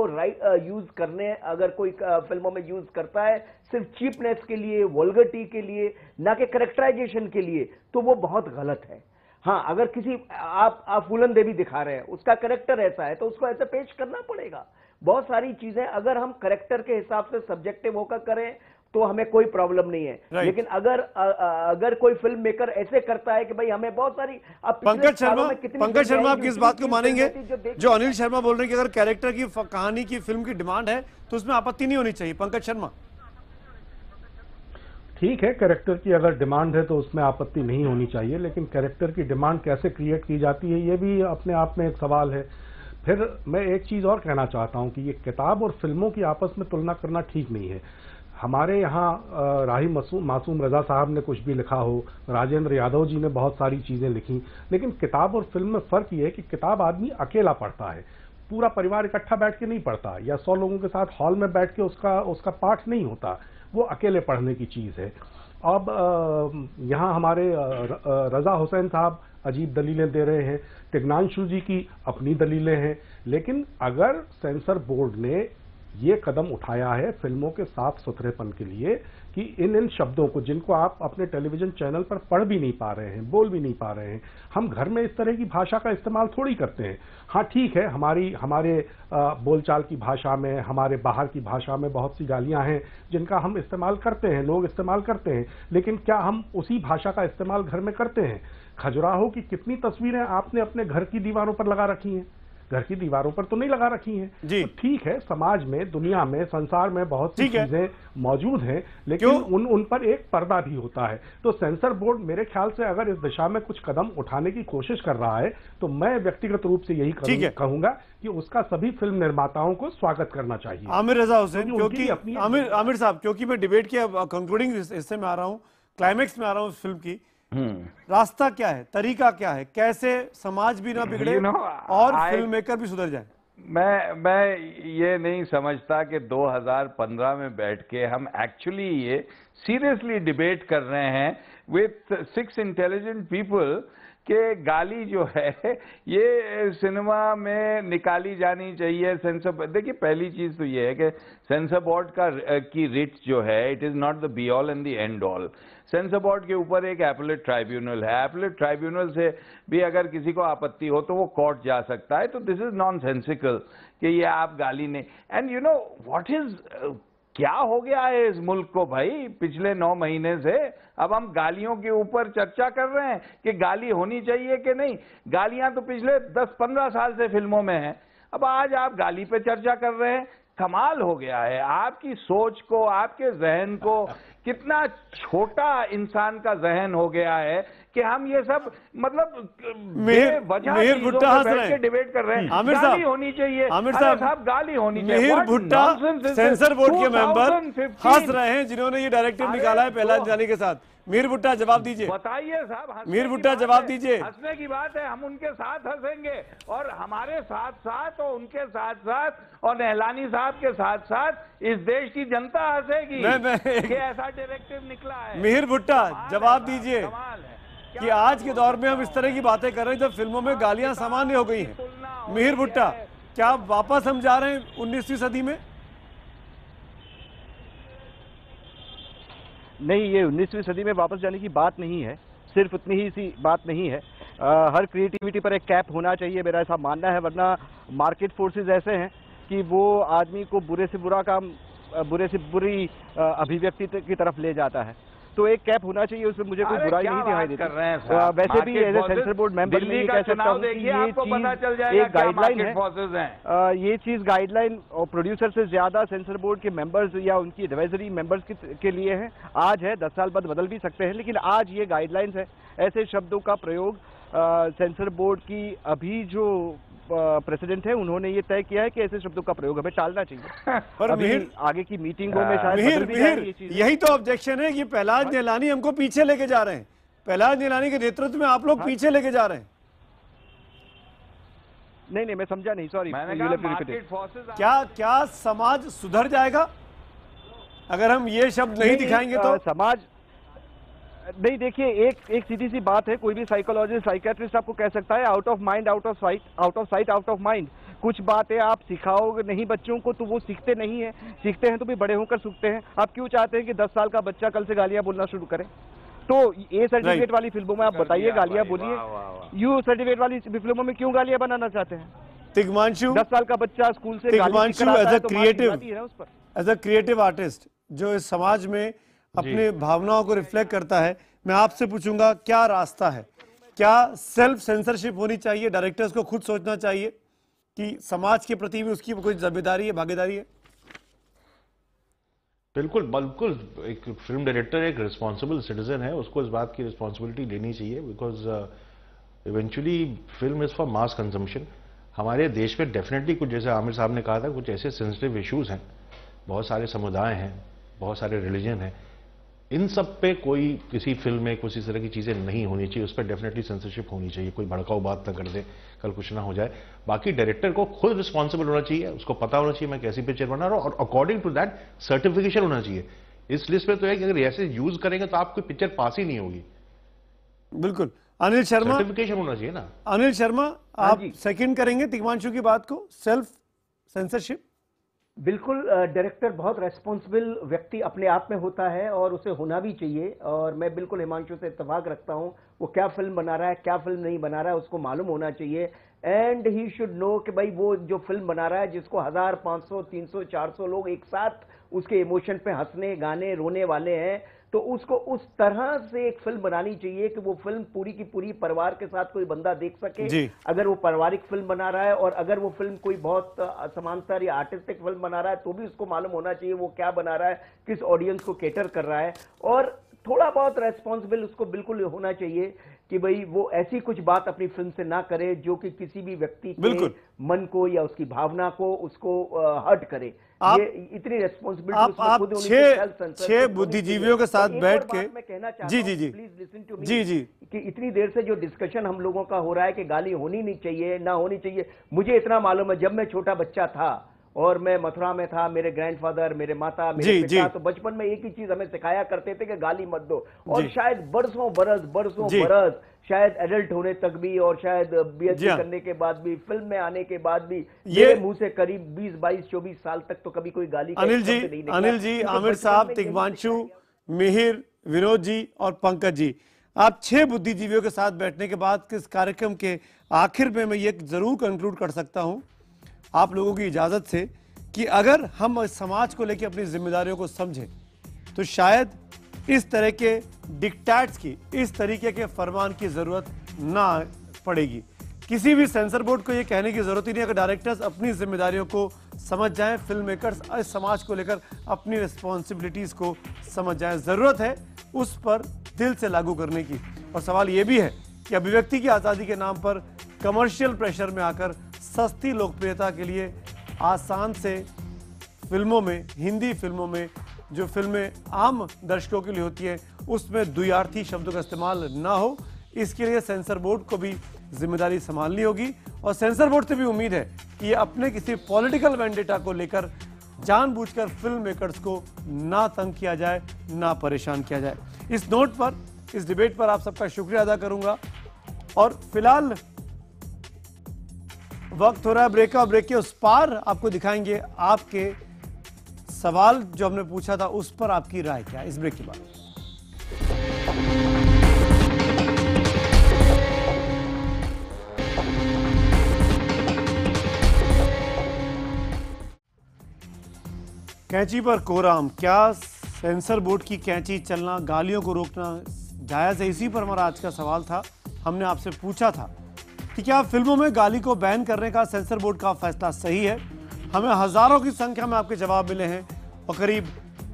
Speaker 13: यूज करने, अगर कोई फिल्मों में यूज करता है सिर्फ चीपनेस के लिए, वल्गरिटी के लिए, ना कि कैरेक्टराइजेशन के लिए, तो वो बहुत गलत है। हाँ, अगर किसी आप फूलन देवी दिखा रहे हैं, उसका कैरेक्टर ऐसा है तो उसको ऐसे पेश करना पड़ेगा। बहुत सारी चीजें अगर हम कैरेक्टर के हिसाब से सब्जेक्टिव होकर करें तो हमें कोई प्रॉब्लम नहीं है। लेकिन अगर कोई फिल्म मेकर ऐसे करता है कि भाई हमें बहुत सारी,
Speaker 2: पंकज शर्मा आप किस बात को मानेंगे जो अनिल शर्मा बोल रहे हैं कि अगर कैरेक्टर की कहानी की फिल्म की डिमांड है तो उसमें आपत्ति नहीं होनी चाहिए? पंकज शर्मा,
Speaker 12: ठीक है, कैरेक्टर की अगर डिमांड है तो उसमें आपत्ति नहीं होनी चाहिए, लेकिन कैरेक्टर की डिमांड कैसे क्रिएट की जाती है ये भी अपने आप में एक सवाल है। फिर मैं एक चीज़ और कहना चाहता हूं कि ये किताब और फिल्मों की आपस में तुलना करना ठीक नहीं है। हमारे यहाँ राही मासूम रजा साहब ने कुछ भी लिखा हो, राजेंद्र यादव जी ने बहुत सारी चीज़ें लिखी, लेकिन किताब और फिल्म में फ़र्क ये है कि किताब आदमी अकेला पढ़ता है, पूरा परिवार इकट्ठा बैठ के नहीं पढ़ता, या 100 लोगों के साथ हॉल में बैठ के उसका पाठ नहीं होता, वो अकेले पढ़ने की चीज़ है। अब यहाँ हमारे रजा हुसैन साहब अजीब दलीलें दे रहे हैं, तिग्नांशु जी की अपनी दलीलें हैं, लेकिन अगर सेंसर बोर्ड ने ये कदम उठाया है फिल्मों के साफ सुथरेपन के लिए कि इन शब्दों को जिनको आप अपने टेलीविजन चैनल पर पढ़ भी नहीं पा रहे हैं, बोल भी नहीं पा रहे हैं, हम घर में इस तरह की भाषा का इस्तेमाल थोड़ी करते हैं। हाँ ठीक है, हमारे बोलचाल की भाषा में, हमारे बाहर की भाषा में बहुत सी गालियां हैं जिनका हम इस्तेमाल करते हैं, लोग इस्तेमाल करते हैं, लेकिन क्या हम उसी भाषा का इस्तेमाल घर में करते हैं? खजुराहो की कितनी तस्वीरें आपने अपने घर की दीवारों पर लगा रखी हैं? घर की दीवारों पर तो नहीं लगा रखी हैं।
Speaker 2: जी
Speaker 12: तो ठीक है, समाज में, दुनिया में, संसार में बहुत सी चीजें मौजूद हैं, लेकिन उन पर एक पर्दा भी होता है। तो सेंसर बोर्ड मेरे ख्याल से अगर इस दिशा में कुछ कदम उठाने की कोशिश कर रहा है तो मैं व्यक्तिगत रूप से यही कहूंगा कि उसका सभी फिल्म निर्माताओं को स्वागत करना चाहिए।
Speaker 2: आमिर रजा हुसैन, क्योंकि आमिर साहब, क्योंकि मैं डिबेट के कंक्लूडिंग हिस्से में आ रहा हूँ, क्लाइमेक्स में आ रहा हूँ फिल्म की, रास्ता क्या है, तरीका क्या है, कैसे समाज भी ना बिगड़े और फिल्म मेकर भी सुधर जाए?
Speaker 9: मैं ये नहीं समझता कि 2015 में बैठ के हम एक्चुअली ये सीरियसली डिबेट कर रहे हैं विथ 6 इंटेलिजेंट पीपल कि गाली जो है ये सिनेमा में निकाली जानी चाहिए। सेंसर, देखिए पहली चीज तो ये है कि सेंसर बोर्ड की रिट जो है, it is not the be all and the end all. Sensor board के ऊपर एक एपलेट ट्राइब्यूनल है, एपलेट ट्राइब्यूनल से भी अगर किसी को आपत्ति हो तो वो कोर्ट जा सकता है। तो दिस इज नॉन सेंसिकल कि ये आप गाली नहीं, and you know what is, क्या हो गया है इस मुल्क को भाई पिछले 9 महीने से? अब हम गालियों के ऊपर चर्चा कर रहे हैं कि गाली होनी चाहिए कि नहीं। गालियां तो पिछले 10-15 साल से फिल्मों में हैं, अब आज आप गाली पे चर्चा कर रहे हैं। कमाल हो गया है, आपकी सोच को, आपके जहन को, कितना छोटा इंसान का जहन हो गया है कि हम ये सब मतलब
Speaker 2: मिहिर भुट्टा हंस रहे हैं,
Speaker 9: डिबेट कर रहे हैं।
Speaker 2: आमिर
Speaker 9: गाली होनी चाहिए,
Speaker 2: आमिर
Speaker 9: साहब गाली होनी चाहिए।
Speaker 2: मिहिर भुट्टा सेंसर बोर्ड के मेंबर हंस रहे हैं जिन्होंने ये डायरेक्टिव निकाला है पहला जाने के साथ। मिहिर भुट्टा जवाब दीजिए,
Speaker 9: बताइए साहब।
Speaker 2: मिहिर भुट्टा जवाब दीजिए।
Speaker 9: हंसने की बात है, हम उनके साथ हंसेंगे और हमारे साथ साथ और उनके साथ साथ और नहलानी साहब के साथ साथ इस देश की जनता हंसेगी कि ऐसा डायरेक्टिव निकला है।
Speaker 2: मिहिर भुट्टा जवाब दीजिए कि आज के दौर में हम इस तरह की बातें कर रहे हैं जब फिल्मों में गालियां सामान्य हो गई हैं। मिहिर भुट्टा, क्या वापस हम जा रहे हैं 19वीं सदी में?
Speaker 3: नहीं, ये 19वीं सदी में वापस जाने की बात नहीं है, सिर्फ उतनी ही सी बात नहीं है। हर क्रिएटिविटी पर एक कैप होना चाहिए, मेरा ऐसा मानना है, वरना मार्केट फोर्सेस ऐसे हैं कि वो आदमी को बुरे से बुरा काम, बुरे से बुरी अभिव्यक्ति की तरफ ले जाता है। तो एक कैप होना चाहिए, उसमें मुझे कोई बुराई नहीं दिखाई देती। वैसे भी as a censor board member में ये कह सकता हूँ कि ये चीज एक गाइडलाइन है, ये चीज गाइडलाइन और प्रोड्यूसर से ज्यादा सेंसर बोर्ड के मेंबर्स या उनकी एडवाइजरी मेंबर्स के लिए है। आज है, 10 साल बाद बदल भी सकते हैं, लेकिन आज ये गाइडलाइंस है। ऐसे शब्दों का प्रयोग सेंसर बोर्ड की अभी जो प्रेसिडेंट है उन्होंने ये तय किया है कि ऐसे शब्दों का प्रयोग हमें टालना चाहिए। पर आगे की मीटिंगों में शायद
Speaker 2: यही तो ऑब्जेक्शन है कि प्रहलाद निहलानी हमको पीछे लेके जा रहे हैं। प्रहलाद निहलानी के नेतृत्व में आप लोग पीछे लेके जा रहे हैं।
Speaker 3: नहीं, मैं समझा नहीं, सॉरी।
Speaker 2: क्या समाज सुधर जाएगा अगर हम ये शब्द नहीं दिखाएंगे तो?
Speaker 3: समाज नहीं, देखिए एक सीधी सी बात है, कोई भी साइकोलॉजिस्ट, साइकियाट्रिस्ट आपको कह सकता है out of mind out of site, out of sight out of mind. कुछ बातें आप सिखाओगे नहीं बच्चों को तो वो सीखते नहीं है, सीखते हैं तो भी बड़े होकर सीखते हैं। आप क्यों चाहते हैं कि 10 साल का बच्चा कल से गालियां बोलना शुरू करे? तो ए सर्टिफिकेट वाली फिल्मों में आप बताइए गालियां बोलिए, यू सर्टिफिकेट वाली फिल्मों में क्यों गालियां बनाना चाहते हैं?
Speaker 2: तिग्मांशु,
Speaker 3: 10 साल का बच्चा स्कूल से
Speaker 2: एज अ क्रिएटिव आर्टिस्ट जो इस समाज में अपने भावनाओं को रिफ्लेक्ट करता है, मैं आपसे पूछूंगा क्या रास्ता है? क्या सेल्फ सेंसरशिप होनी चाहिए? डायरेक्टर्स को खुद सोचना चाहिए कि समाज के प्रति भी उसकी कोई जिम्मेदारी है, भागीदारी है?
Speaker 10: बिल्कुल बिल्कुल, एक फिल्म डायरेक्टर एक रिस्पॉन्सिबल सिटीजन है, उसको इस बात की रिस्पॉन्सिबिलिटी लेनी चाहिए, because eventually film is for mass consumption. हमारे देश में डेफिनेटली कुछ, जैसे आमिर साहब ने कहा था, कुछ ऐसे सेंसिटिव इश्यूज हैं, बहुत सारे समुदाय हैं, बहुत सारे रिलीजन हैं, इन सब पे कोई किसी फिल्म में कुछ इस तरह की चीजें नहीं होनी चाहिए, उस पर डेफिनेटली सेंसरशिप होनी चाहिए, कोई भड़काऊ बात ना कर दे, कल कुछ ना हो जाए। बाकी डायरेक्टर को खुद रिस्पॉन्सिबल होना चाहिए, उसको पता होना चाहिए मैं कैसी पिक्चर बना रहा हूं, और अकॉर्डिंग टू दैट सर्टिफिकेशन होना चाहिए इस लिस्ट में तो है कि अगर ऐसे यूज करेंगे तो आपको पिक्चर पास ही नहीं होगी।
Speaker 2: बिल्कुल। अनिल शर्मा,
Speaker 10: सर्टिफिकेशन होना चाहिए ना।
Speaker 2: अनिल शर्मा, आप सेकंड करेंगे तिग्मांशु की बात को, सेल्फ सेंसरशिप?
Speaker 13: बिल्कुल, डायरेक्टर बहुत रेस्पॉन्सिबल व्यक्ति अपने आप में होता है और उसे होना भी चाहिए। और मैं बिल्कुल हिमांशु से इत्तेफाक रखता हूं, वो क्या फिल्म बना रहा है, क्या फिल्म नहीं बना रहा है, उसको मालूम होना चाहिए। एंड ही शुड नो कि भाई वो जो फिल्म बना रहा है जिसको 1000, 500, 300, 400 लोग एक साथ उसके इमोशन पे हंसने, गाने, रोने वाले हैं, तो उसको उस तरह से एक फिल्म बनानी चाहिए कि वो फिल्म पूरी की पूरी परिवार के साथ कोई बंदा देख सके। अगर वो पारिवारिक फिल्म बना रहा है और अगर वो फिल्म कोई बहुत समांतर या आर्टिस्टिक फिल्म बना रहा है तो भी उसको मालूम होना चाहिए वो क्या बना रहा है, किस ऑडियंस को कैटर कर रहा है। और थोड़ा बहुत रेस्पॉन्सिबल उसको बिल्कुल होना चाहिए कि भाई वो ऐसी कुछ बात अपनी फिल्म से ना करे जो कि किसी भी व्यक्ति के मन को या उसकी भावना को उसको हर्ट करे।
Speaker 2: आप,
Speaker 13: ये इतनी रेस्पॉन्सिबिलिटी
Speaker 2: आप 6 बुद्धिजीवियों के साथ बैठ के,
Speaker 13: मैं कहना चाहता
Speaker 2: जी
Speaker 13: हूं,
Speaker 2: जी जी
Speaker 13: प्लीज लिसन टू मी,
Speaker 2: जी जी,
Speaker 13: कि इतनी देर से जो डिस्कशन हम लोगों का हो रहा है कि गाली होनी नहीं चाहिए, ना होनी चाहिए, मुझे इतना मालूम है जब मैं छोटा बच्चा था और मैं मथुरा में था, मेरे ग्रैंडफादर, मेरे माता, मेरे पिता, तो बचपन में एक ही चीज हमें सिखाया करते थे कि गाली मत दो। और शायद बरसों बरस शायद एडल्ट होने तक भी और शायद बीएससी करने के बाद भी, फिल्म में आने के बाद भी मेरे मुंह से करीब 20, 22, 24 साल तक तो कभी कोई गाली
Speaker 2: अनिल जी, आमिर साहब, तिग्मांशु, मिहिर, विनोद जी और पंकज जी, आप 6 बुद्धिजीवियों के साथ बैठने के बाद इस कार्यक्रम के आखिर में मैं ये जरूर कंक्लूड कर सकता हूं आप लोगों की इजाजत से कि अगर हम इस समाज को लेकर अपनी जिम्मेदारियों को समझें तो शायद इस तरह के डिक्टेट्स की, इस तरीके के फरमान की जरूरत ना पड़ेगी। किसी भी सेंसर बोर्ड को यह कहने की जरूरत ही नहीं, अगर डायरेक्टर्स अपनी जिम्मेदारियों को समझ जाएं, फिल्म मेकर्स इस समाज को लेकर अपनी रिस्पॉन्सिबिलिटीज को समझ जाएं, जरूरत है उस पर दिल से लागू करने की। और सवाल यह भी है कि अभिव्यक्ति की आज़ादी के नाम पर कमर्शियल प्रेशर में आकर सस्ती लोकप्रियता के लिए आसान से फिल्मों में, हिंदी फिल्मों में जो फिल्में आम दर्शकों के लिए होती है उसमें द्व्यार्थी शब्दों का इस्तेमाल ना हो, इसके लिए सेंसर बोर्ड को भी जिम्मेदारी संभालनी होगी। और सेंसर बोर्ड से भी उम्मीद है कि ये अपने किसी पॉलिटिकल वेंडेटा को लेकर जानबूझकर फिल्म मेकर्स को ना तंग किया जाए, ना परेशान किया जाए। इस नोट पर, इस डिबेट पर आप सबका शुक्रिया अदा करूंगा। और फिलहाल वक्त हो रहा है ब्रेक का, ब्रेक के उस पार आपको दिखाएंगे आपके सवाल जो हमने पूछा था उस पर आपकी राय क्या है, इस ब्रेक के बाद। कैंची पर कोराम, क्या सेंसर बोर्ड की कैंची चलना, गालियों को रोकना जायज है? इसी पर हमारा आज का सवाल था। हमने आपसे पूछा था कि क्या फिल्मों में गाली को बैन करने का सेंसर बोर्ड का फैसला सही है? हमें हजारों की संख्या में आपके जवाब मिले हैं और करीब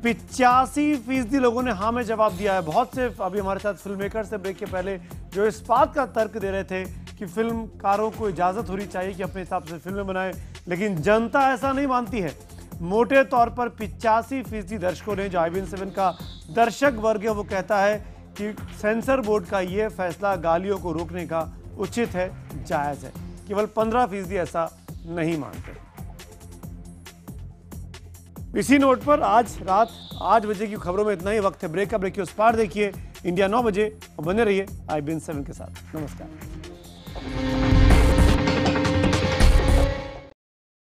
Speaker 2: 85% लोगों ने हाँ में जवाब दिया है। बहुत से अभी हमारे साथ फिल्म मेकर से ब्रेक के पहले जो इस बात का तर्क दे रहे थे कि फिल्मकारों को इजाजत होनी चाहिए कि अपने हिसाब से फिल्में बनाएं, लेकिन जनता ऐसा नहीं मानती है। मोटे तौर पर 85% दर्शकों ने, जो IBN7 का दर्शक वर्ग है, वो कहता है कि सेंसर बोर्ड का ये फैसला गालियों को रोकने का उचित है, जायज है। केवल 15% ऐसा नहीं मानते। इसी नोट पर आज रात 8 बजे की खबरों में इतना ही। वक्त है ब्रेक का, ब्रेक के उस पार देखिए इंडिया 9 बजे और बने रहिए IBN7 के साथ। नमस्कार।